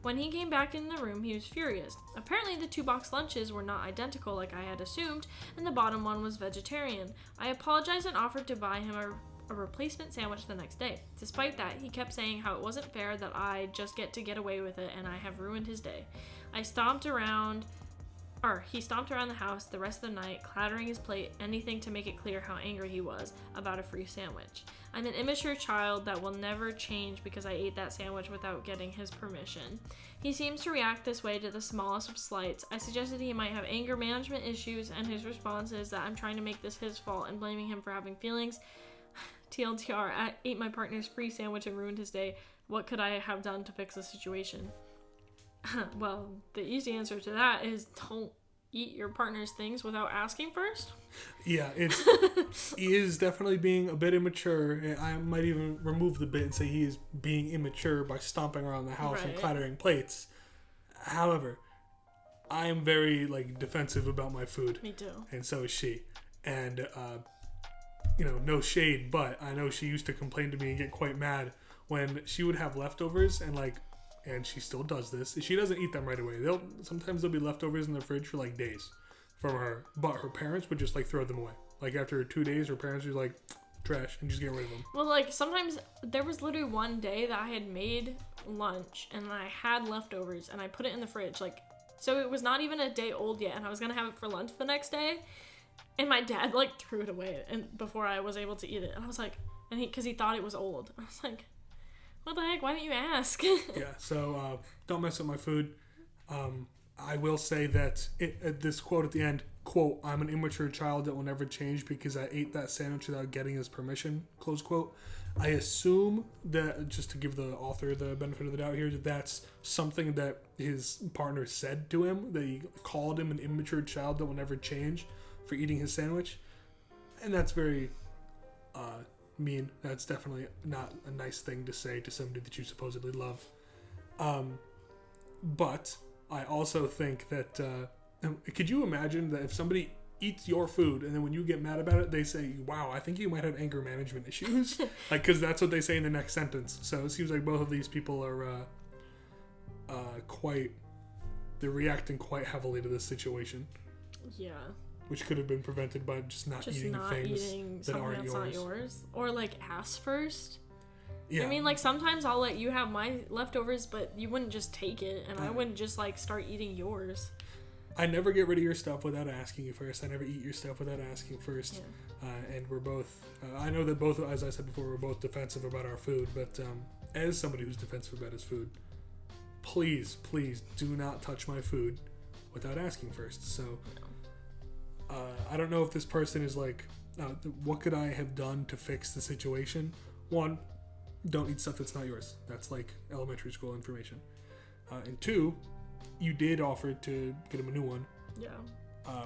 When he came back in the room, he was furious. Apparently, the 2 box lunches were not identical like I had assumed, and the bottom one was vegetarian. I apologized and offered to buy him a replacement sandwich the next day. Despite that, he kept saying how it wasn't fair that I just get away with it and I have ruined his day. He stomped around the house the rest of the night, clattering his plate, anything to make it clear how angry he was about a free sandwich. I'm an immature child that will never change because I ate that sandwich without getting his permission. He seems to react this way to the smallest of slights. I suggested he might have anger management issues, and his response is that I'm trying to make this his fault and blaming him for having feelings. TLDR, I ate my partner's free sandwich and ruined his day. What could I have done to fix the situation? Well, the easy answer to that is don't eat your partner's things without asking first. Yeah, he is definitely being a bit immature. I might even remove the bit and say he is being immature by stomping around the house and clattering plates. However, I am very defensive about my food. Me too. And so is she. And no shade, but I know she used to complain to me and get quite mad when she would have leftovers and she still does this. She doesn't eat them right away. Sometimes there'll be leftovers in the fridge for days from her. But her parents would just throw them away. After 2 days, her parents would be trash and just get rid of them. Well, sometimes there was literally one day that I had made lunch and I had leftovers and I put it in the fridge. So it was not even a day old yet, and I was gonna have it for lunch the next day. And my dad threw it away and before I was able to eat it. And I was because he thought it was old. I was what the heck? Why didn't you ask? Yeah, so don't mess up my food. I will say that this quote at the end, quote, I'm an immature child that will never change because I ate that sandwich without getting his permission, close quote. I assume that, just to give the author the benefit of the doubt here, that that's something that his partner said to him, that he called him an immature child that will never change for eating his sandwich. And that's very mean. That's definitely not a nice thing to say to somebody that you supposedly love. But I also think that could you imagine that if somebody eats your food and then when you get mad about it they say, wow, I think you might have anger management issues, because that's what they say in the next sentence. So it seems like both of these people are they're reacting quite heavily to this situation. Yeah. Which could have been prevented by just not eating things that aren't yours. Not yours. Or ask first. Yeah. I mean, like, sometimes I'll let you have my leftovers, but you wouldn't just take it, and I wouldn't just, like, start eating yours. I never get rid of your stuff without asking you first. I never eat your stuff without asking first. Yeah. And we're both, I know that both, as I said before, we're both defensive about our food, but as somebody who's defensive about his food, please do not touch my food without asking first. So, I don't know if this person is like, what could I have done to fix the situation? One, don't eat stuff that's not yours. That's like elementary school information. And two, you did offer to get him a new one. Yeah.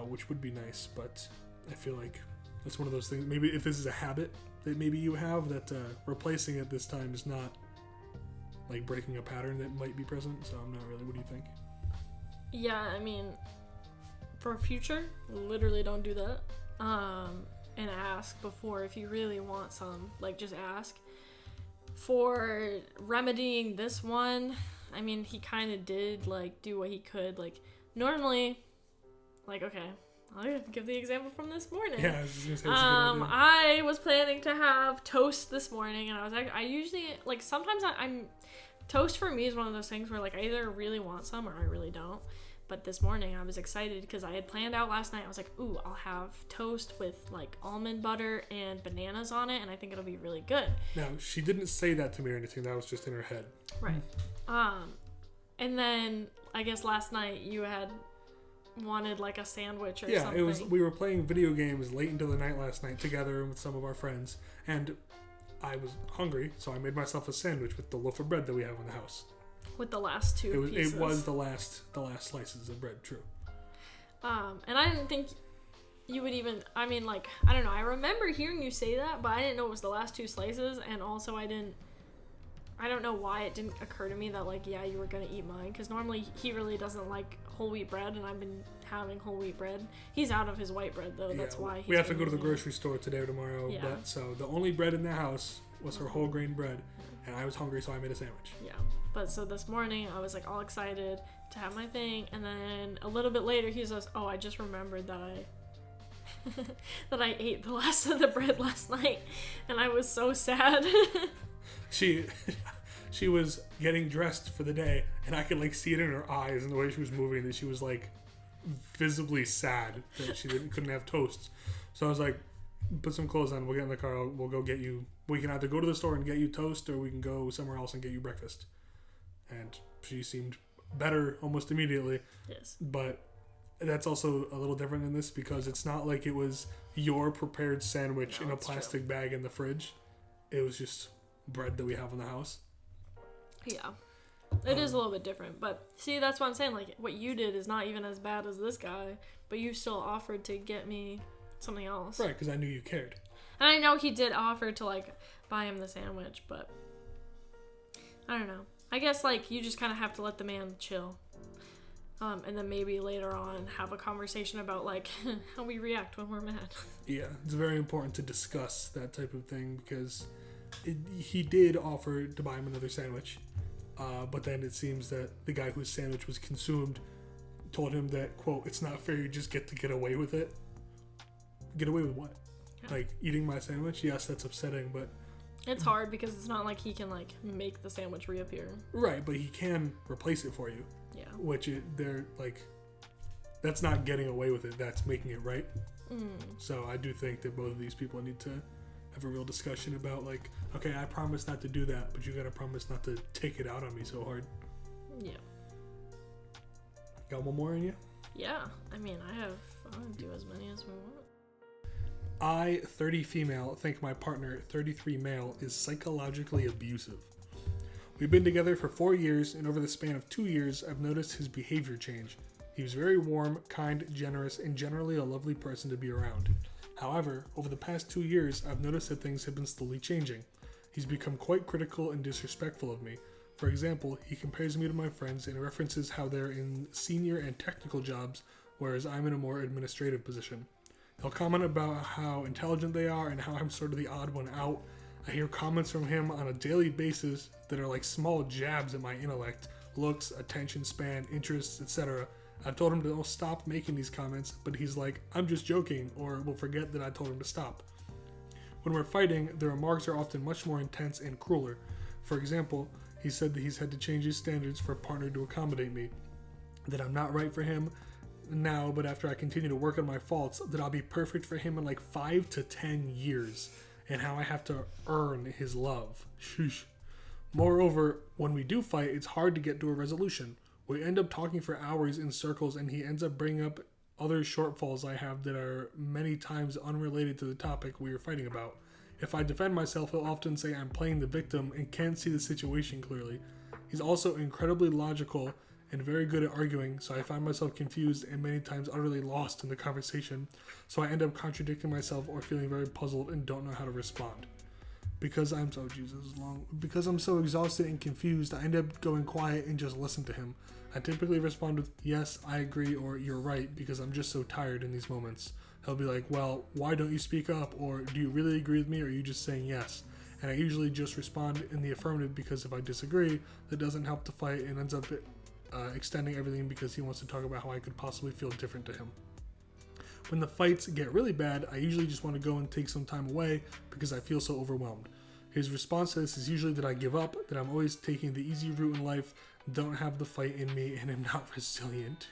Which would be nice, but I feel like that's one of those things. Maybe if this is a habit that maybe you have, that replacing it this time is not like breaking a pattern that might be present. So I'm not really. What do you think? Yeah, I mean, for future, literally don't do that. And ask before if you really want some. Like, just ask. For remedying this one, I mean, he kind of did, like, do what he could. Like, normally, like, okay, I'll give the example from this morning. Yeah, I was just gonna say it's a good idea. I was planning to have toast this morning, and I usually, like, sometimes I'm, toast for me is one of those things where, like, I either really want some or I really don't. But this morning I was excited because I had planned out last night. I was like, ooh, I'll have toast with like almond butter and bananas on it, and I think it'll be really good. Now, she didn't say that to me or anything. That was just in her head. Right. And then I guess last night you had wanted like a sandwich or something. Yeah, it was. We were playing video games late into the night last night together with some of our friends, and I was hungry, so I made myself a sandwich with the loaf of bread that we have in the house. With the last two pieces. It was the last slices of bread, true. And I didn't think you would even, I mean, like, I don't know, I remember hearing you say that, but I didn't know it was the last two slices, and also I don't know why it didn't occur to me that, like, yeah, you were gonna eat mine, because normally he really doesn't like whole wheat bread, and I've been having whole wheat bread. He's out of his white bread, though, that's why we have to go to the grocery store today or tomorrow, but so the only bread in the house was her whole grain bread, and I was hungry, so I made a sandwich. Yeah. But so this morning, I was like all excited to have my thing, and then a little bit later, he says, "Oh, I just remembered that I ate the last of the bread last night," and I was so sad. She was getting dressed for the day, and I could like see it in her eyes and the way she was moving that she was like visibly sad that she couldn't have toast. So I was like, "Put some clothes on. We'll get in the car. We'll go get you. We can either go to the store and get you toast, or we can go somewhere else and get you breakfast." And she seemed better almost immediately. Yes. But that's also a little different in this because it's not like it was your prepared sandwich in a plastic bag in the fridge. It was just bread that we have in the house. Yeah. It is a little bit different. But see, that's what I'm saying. Like, what you did is not even as bad as this guy, but you still offered to get me something else. Right, because I knew you cared. And I know he did offer to, like, buy him the sandwich, but I don't know. I guess, like, you just kind of have to let the man chill. And then maybe later on have a conversation about, like, how we react when we're mad. Yeah, it's very important to discuss that type of thing because he did offer to buy him another sandwich. But then it seems that the guy whose sandwich was consumed told him that, quote, "It's not fair you just get away with it." Get away with what? Yeah. Like, eating my sandwich? Yes, that's upsetting, but... It's hard because it's not like he can, like, make the sandwich reappear. Right, but he can replace it for you. Yeah. Which, they're, like... That's not getting away with it. That's making it right. So I do think that both of these people need to have a real discussion about, like, okay, I promise not to do that, but you gotta promise not to take it out on me so hard. Yeah. Got one more in you? Yeah. I mean, I'll do as many as we want. I, 30 female, think my partner, 33 male, is psychologically abusive. We've been together for 4 years, and over the span of 2 years, I've noticed his behavior change. He was very warm, kind, generous, and generally a lovely person to be around. However, over the past 2 years, I've noticed that things have been slowly changing. He's become quite critical and disrespectful of me. For example, he compares me to my friends and references how they're in senior and technical jobs, whereas I'm in a more administrative position. He'll comment about how intelligent they are and how I'm sort of the odd one out. I hear comments from him on a daily basis that are like small jabs at my intellect, looks, attention span, interests, etc. I've told him to don't stop making these comments, but he's like, "I'm just joking," or will forget that I told him to stop. When we're fighting, the remarks are often much more intense and crueler. For example, he said that he's had to change his standards for a partner to accommodate me, that I'm not right for him now, but after I continue to work on my faults, that I'll be perfect for him in like 5 to 10 years, and how I have to earn his love. Sheesh. Moreover, when we do fight, it's hard to get to a resolution. We end up talking for hours in circles, and he ends up bringing up other shortfalls I have that are many times unrelated to the topic we are fighting about. If I defend myself, he'll often say I'm playing the victim and can't see the situation clearly. He's also incredibly logical and very good at arguing, so I find myself confused and many times utterly lost in the conversation, so I end up contradicting myself or feeling very puzzled and don't know how to respond. Because I'm so exhausted and confused, I end up going quiet and just listen to him. I typically respond with, yes, I agree, or you're right, because I'm just so tired in these moments. He'll be like, well, why don't you speak up? Or do you really agree with me, or are you just saying yes? And I usually just respond in the affirmative, because if I disagree, that doesn't help the fight and ends up extending everything because he wants to talk about how I could possibly feel different to him. When the fights get really bad, I usually just want to go and take some time away because I feel so overwhelmed. His response to this is usually that I give up, that I'm always taking the easy route in life, don't have the fight in me, and am not resilient.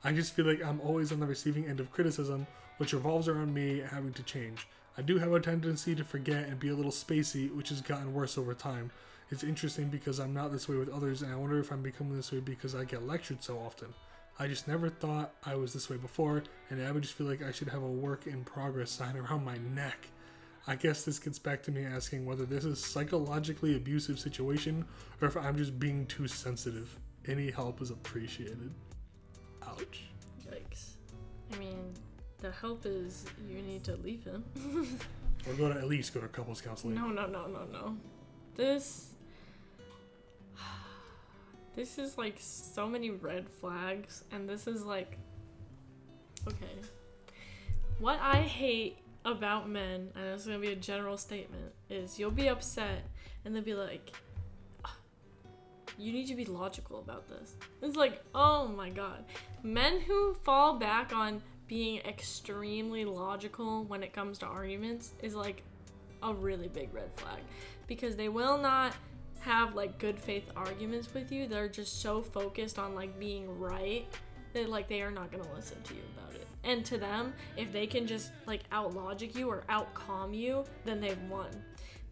I just feel like I'm always on the receiving end of criticism, which revolves around me having to change. I do have a tendency to forget and be a little spacey, which has gotten worse over time. It's interesting because I'm not this way with others, and I wonder if I'm becoming this way because I get lectured so often. I just never thought I was this way before, and I would just feel like I should have a work in progress sign around my neck. I guess this gets back to me asking whether this is a psychologically abusive situation or if I'm just being too sensitive. Any help is appreciated. Ouch. Yikes. I mean, the help is you need to leave him. Or at least go to couples counseling. No. This is like so many red flags, and this is like, okay. What I hate about men, and it's gonna be a general statement, is you'll be upset and they'll be like, you need to be logical about this. It's like, oh my god. Men who fall back on being extremely logical when it comes to arguments is like a really big red flag, because they will not have like good faith arguments with you. They're just so focused on like being right that like they are not going to listen to you about it. And to them, if they can just like out logic you or out calm you, then they've won.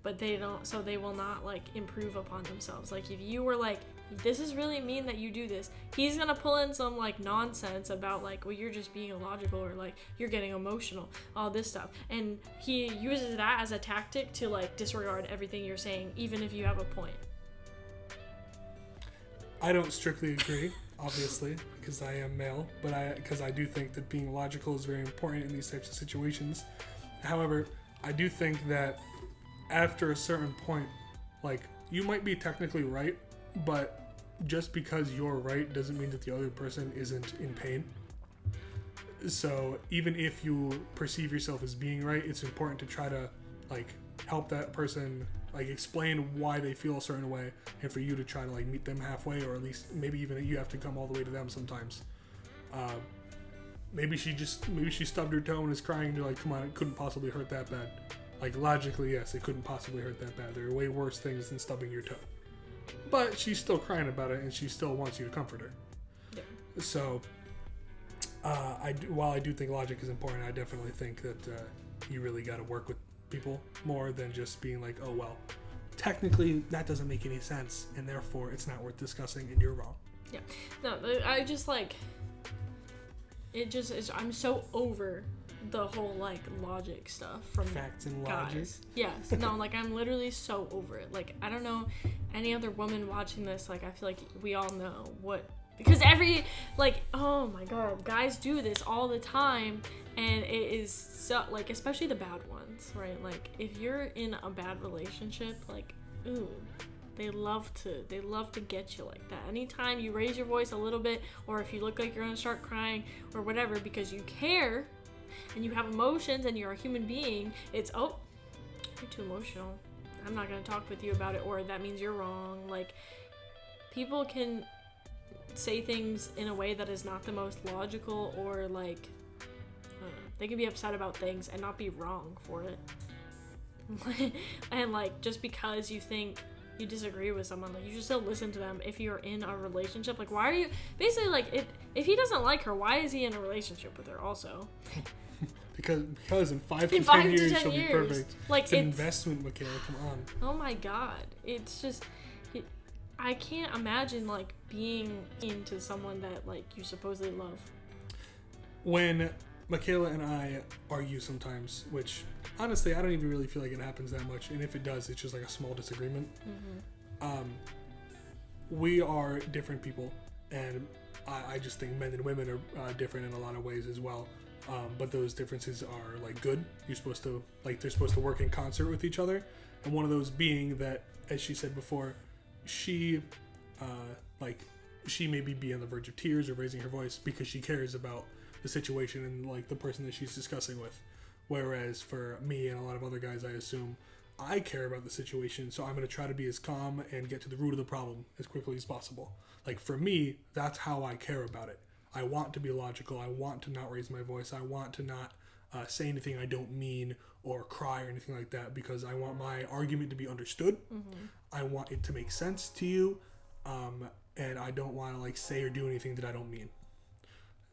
But they don't, so they will not like improve upon themselves. Like if you were like, this is really mean that you do this, he's gonna pull in some like nonsense about like, well, you're just being illogical, or like you're getting emotional, all this stuff, and he uses that as a tactic to like disregard everything you're saying, even if you have a point. I don't strictly agree, obviously, because I am male, but because I do think that being logical is very important in these types of situations. However, I do think that after a certain point, like, you might be technically right, but just because you're right doesn't mean that the other person isn't in pain. So even if you perceive yourself as being right, it's important to try to like help that person, like explain why they feel a certain way, and for you to try to like meet them halfway, or at least maybe even you have to come all the way to them sometimes. Maybe she stubbed her toe and is crying, and you're like, come on, it couldn't possibly hurt that bad. Like, logically, yes, it couldn't possibly hurt that bad. There are way worse things than stubbing your toe. But she's still crying about it, and she still wants you to comfort her. Yeah. So, while I do think logic is important, I definitely think that you really got to work with people more than just being like, oh, well, technically that doesn't make any sense, and therefore it's not worth discussing, and you're wrong. Yeah. No, I just like, it just is, I'm so over the whole like logic stuff from facts and guys. Logic. Yes. No, like I'm literally so over it. Like I don't know any other woman watching this, like I feel like we all know what, because every like, oh my god, guys do this all the time, and it is so like, especially the bad ones, right? Like if you're in a bad relationship, like ooh, they love to get you like that. Anytime you raise your voice a little bit, or if you look like you're gonna start crying or whatever because you care and you have emotions and you're a human being, it's, oh, you're too emotional, I'm not going to talk with you about it, or that means you're wrong. Like, people can say things in a way that is not the most logical, or like, they can be upset about things and not be wrong for it. And like, just because you think you disagree with someone, like, you should still listen to them if you're in a relationship. Like, why are you basically like, if he doesn't like her, why is he in a relationship with her also? because in 5 to 10 years she'll be perfect. Like, it's an investment, Michaela. Come on. Oh my god, it's just, I can't imagine like being into someone that like you supposedly love. When Michaela and I argue sometimes, which honestly I don't even really feel like it happens that much, and if it does, it's just like a small disagreement. We are different people, and I just think men and women are different in a lot of ways as well. But those differences are like good. You're supposed to they're supposed to work in concert with each other, and one of those being that, as she said before, she maybe be on the verge of tears or raising her voice because she cares about the situation and like the person that she's discussing with. Whereas for me and a lot of other guys, I assume I care about the situation, so I'm going to try to be as calm and get to the root of the problem as quickly as possible. Like for me, that's how I care about it. I want to be logical. I want to not raise my voice. I want to not say anything I don't mean or cry or anything like that, because I want my argument to be understood. I want it to make sense to you, and I don't want to like say or do anything that I don't mean.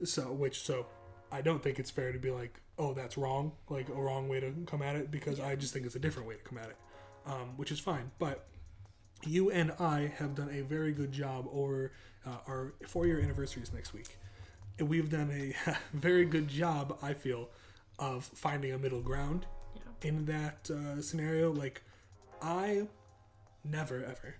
So I don't think it's fair to be like, oh, that's wrong, like a wrong way to come at it, because I just think it's a different way to come at it, which is fine. But you and I have done a very good job over our 4-year anniversaries next week. And we've done a very good job, I feel, of finding a middle ground in that scenario. Like, I never, ever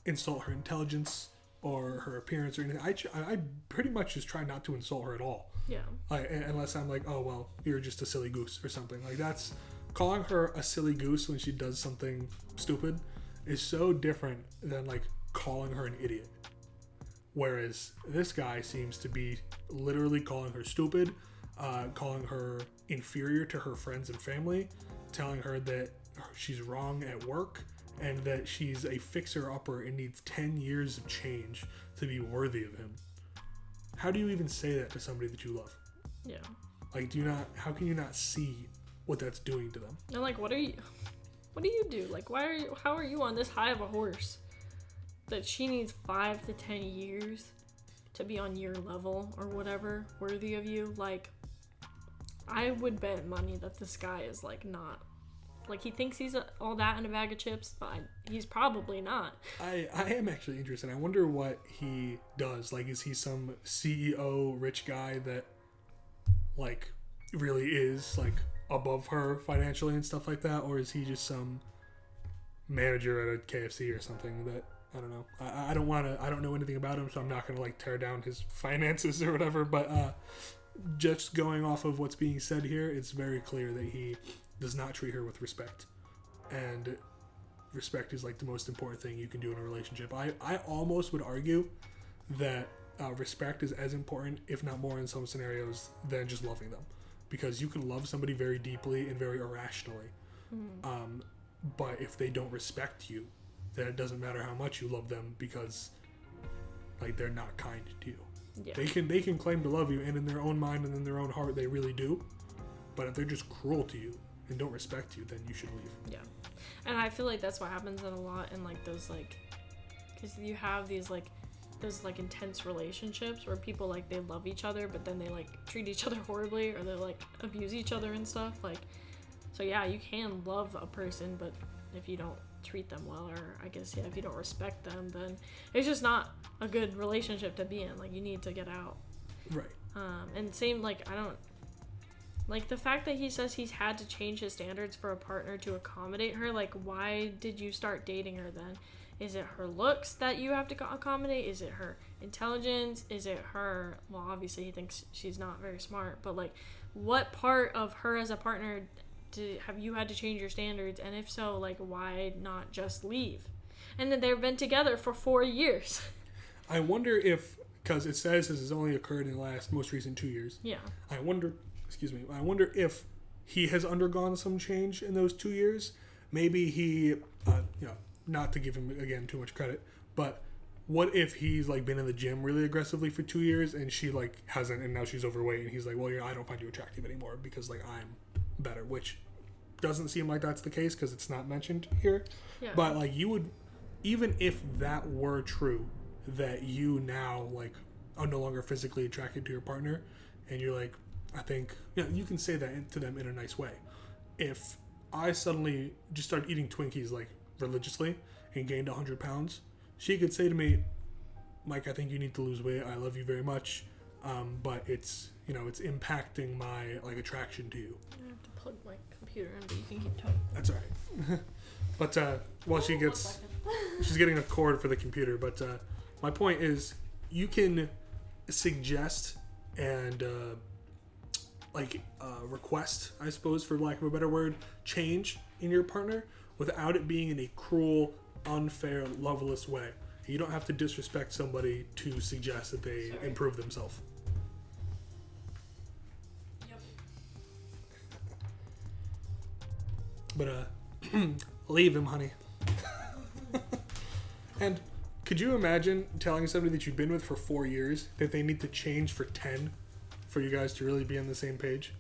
insult her intelligence or her appearance or anything. I pretty much just try not to insult her at all. Yeah. Unless I'm like, oh, well, you're just a silly goose or something. Like, that's... Calling her a silly goose when she does something stupid is so different than, like, calling her an idiot. Whereas this guy seems to be literally calling her stupid, calling her inferior to her friends and family, telling her that she's wrong at work, and that she's a fixer-upper and needs 10 years of change to be worthy of him. How do you even say that to somebody that you love? Yeah. Like, how can you not see what that's doing to them? And like, what do you do? Like, how are you on this high of a horse that she needs 5 to 10 years to be on your level or whatever, worthy of you? Like, I would bet money that this guy is like not, like, he thinks he's all that in a bag of chips, but he's probably not. I am actually interested. I wonder what he does. Like, is he some CEO rich guy that like really is like above her financially and stuff like that, or is he just some manager at a KFC or something that, I don't know. I don't know anything about him, so I'm not gonna like tear down his finances or whatever, but just going off of what's being said here, it's very clear that he does not treat her with respect. And respect is like the most important thing you can do in a relationship. I almost would argue that respect is as important, if not more in some scenarios, than just loving them. Because you can love somebody very deeply and very irrationally. But if they don't respect you, then it doesn't matter how much you love them, because like they're not kind to you. Yeah. They can claim to love you, and in their own mind and in their own heart they really do. But if they're just cruel to you and don't respect you, then you should leave. Yeah. And I feel like that's what happens in a lot in like those, like, because you have these like those like intense relationships where people like they love each other, but then they like treat each other horribly, or they like abuse each other and stuff. Like, so yeah, you can love a person, but if you don't treat them well, or I guess if you don't respect them, then it's just not a good relationship to be in. Like, you need to get out. Right. And same, like, I don't like the fact that he says he's had to change his standards for a partner to accommodate her. Like, why did you start dating her then? Is it her looks that you have to accommodate? Is it her intelligence? Is it her, well, obviously he thinks she's not very smart, but like, what part of her as a partner have you had to change your standards? And if so, like, why not just leave? And then they've been together for 4 years. I wonder if, because it says this has only occurred in the most recent 2 years. Yeah. I wonder if he has undergone some change in those 2 years. Maybe he, not to give him, again, too much credit, but what if he's, like, been in the gym really aggressively for 2 years and she, like, hasn't, and now she's overweight, and he's like, well, I don't find you attractive anymore because, like, I'm better, which doesn't seem like that's the case because it's not mentioned here. Yeah. But like you would, even if that were true, that you now like are no longer physically attracted to your partner, and you're like, I think, you can say that to them in a nice way. If I suddenly just started eating Twinkies like religiously and gained 100 pounds, she could say to me, Mike, I think you need to lose weight. I love you very much, but it's it's impacting my like attraction to you. I have to plug my computer in, but you can keep talking. That's all right. But while she's getting a cord for the computer. But my point is, you can suggest and request, I suppose, for lack of a better word, change in your partner without it being in a cruel, unfair, loveless way. You don't have to disrespect somebody to suggest that they improve themselves. Yep. But leave him, honey. And could you imagine telling somebody that you've been with for 4 years that they need to change for 10 for you guys to really be on the same page?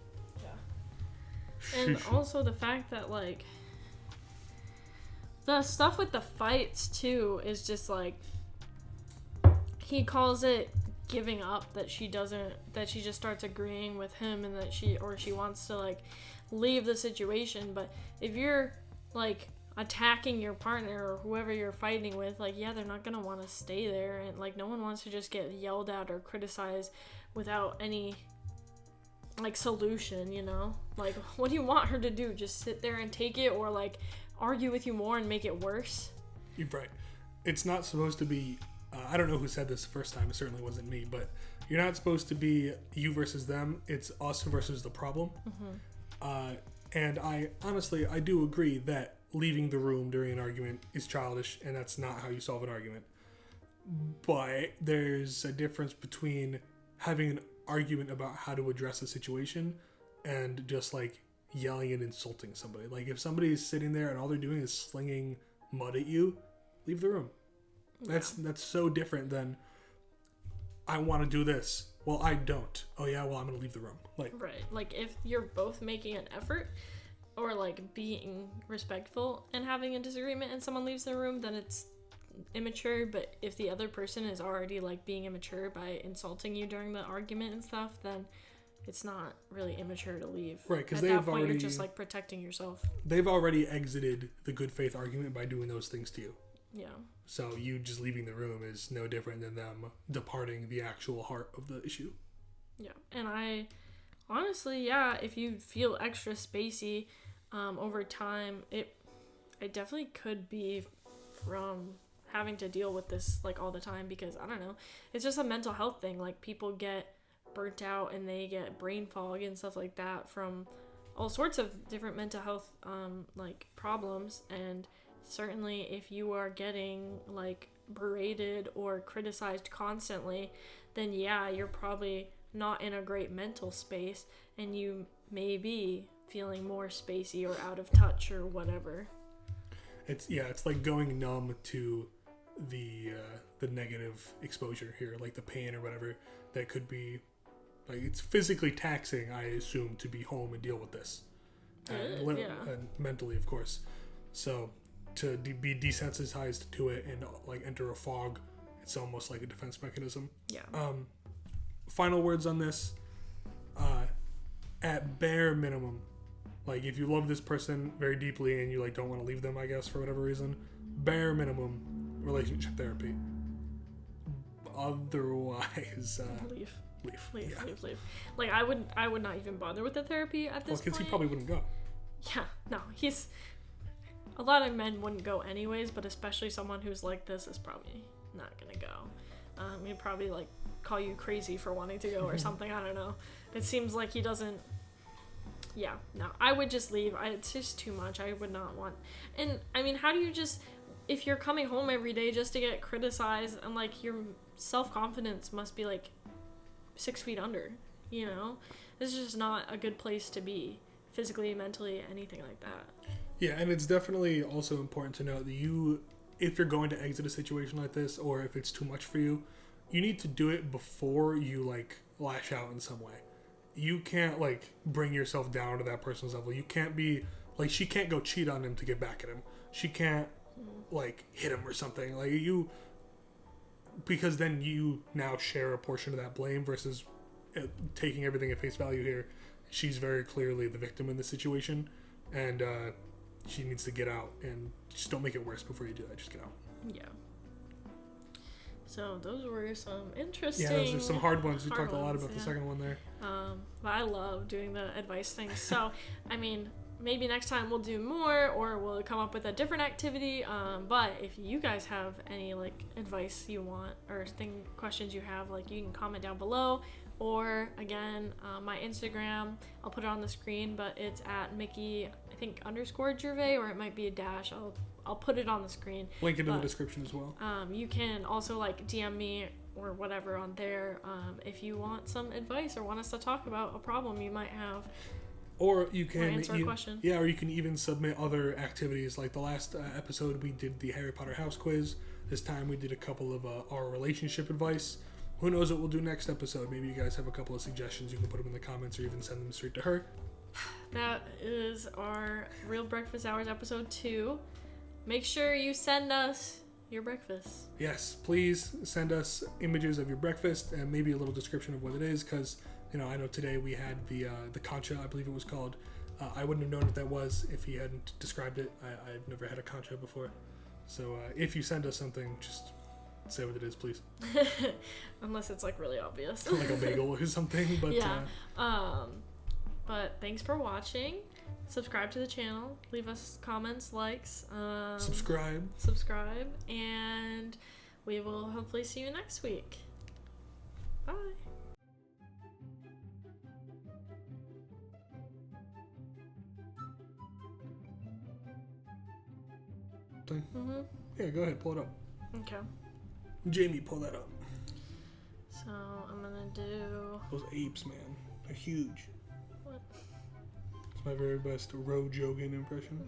Yeah. And also the fact that, like, the stuff with the fights, too, is just, like, he calls it giving up, that she just starts agreeing with him and that she wants to, like, leave the situation. But if you're, like, attacking your partner or whoever you're fighting with, like, yeah, they're not gonna want to stay there, and like no one wants to just get yelled at or criticized without any like solution, like what do you want her to do, just sit there and take it, or like argue with you more and make it worse? You're right. It's not supposed to be I don't know who said this the first time, it certainly wasn't me, but you're not supposed to be you versus them, it's us versus the problem. And I honestly do agree that leaving the room during an argument is childish, and that's not how you solve an argument. But there's a difference between having an argument about how to address a situation and just like yelling and insulting somebody. Like if somebody is sitting there and all they're doing is slinging mud at you, leave the room. That's so different than I want to do this. Well, I don't. Oh yeah, well I'm gonna leave the room. Like right. Like if you're both making an effort or like being respectful and having a disagreement and someone leaves the room, then it's immature. But if the other person is already like being immature by insulting you during the argument and stuff, then it's not really immature to leave. Right, because at that point you're just like protecting yourself. They've already exited the good faith argument by doing those things to you. Yeah. So you just leaving the room is no different than them departing the actual heart of the issue. Yeah, and I honestly, if you feel extra spacey over time, it definitely could be from having to deal with this like all the time, because I don't know, it's just a mental health thing. Like people get burnt out and they get brain fog and stuff like that from all sorts of different mental health like problems. And certainly if you are getting like berated or criticized constantly, then you're probably not in a great mental space, and you may be feeling more spacey or out of touch or whatever. It's like going numb to the negative exposure here, like the pain or whatever that could be. Like it's physically taxing, I assume, to be home and deal with this, and mentally, of course. So to be desensitized to it and like enter a fog, it's almost like a defense mechanism. Yeah. Final words on this. At bare minimum, like if you love this person very deeply and you like don't want to leave them, I guess for whatever reason, bare minimum relationship therapy. Otherwise, leave. Leave. Like I would not even bother with the therapy at this point. Because he probably wouldn't go. Yeah, no, a lot of men wouldn't go anyways, but especially someone who's like this is probably not gonna go. He'd probably like call you crazy for wanting to go or something. I don't know. It seems like he doesn't. Yeah, no, I would just leave. It's just too much. I would not want. And I mean, how do you just, if you're coming home every day just to get criticized, and like your self-confidence must be like 6 feet under, this is just not a good place to be physically, mentally, anything like that. Yeah, and it's definitely also important to note that if you're going to exit a situation like this, or if it's too much for you, you need to do it before you like lash out in some way. You can't like bring yourself down to that person's level. You can't be Like, she can't go cheat on him to get back at him. She can't, like, hit him or something. Like, because then you now share a portion of that blame versus taking everything at face value here. She's very clearly the victim in this situation, and she needs to get out, and just don't make it worse before you do that. Just get out. Yeah. So those were some interesting. Yeah, those are some hard ones. We talked a lot about the second one there. But I love doing the advice thing. So, I mean, maybe next time we'll do more, or we'll come up with a different activity. But if you guys have any like advice you want or questions you have, like, you can comment down below. Or again, my Instagram, I'll put it on the screen, but it's at Mickey, I think _Gervais, or it might be a dash. I'll put it on the screen. Link it in the description as well. You can also like DM me or whatever on there if you want some advice or want us to talk about a problem you might have. Or you can answer a question. Yeah, or you can even submit other activities. Like the last episode, we did the Harry Potter house quiz. This time we did a couple of our relationship advice. Who knows what we'll do next episode? Maybe you guys have a couple of suggestions. You can put them in the comments or even send them straight to her. That is our Real Breakfast Hours episode 2. Make sure you send us your breakfast. Yes, please send us images of your breakfast and maybe a little description of what it is, because I know today we had the concha, I believe it was called. I wouldn't have known what that was if he hadn't described it. I've never had a concha before. So if you send us something, just say what it is, please. Unless it's like really obvious. Like a bagel or something. But yeah. But thanks for watching. Subscribe to the channel. Leave us comments, likes. Subscribe. And we will hopefully see you next week. Bye. Mm-hmm. Yeah, go ahead. Pull it up. Okay. Jamie, pull that up. So I'm gonna do... Those apes, man. They're huge. What? It's my very best Joe Jogan impression.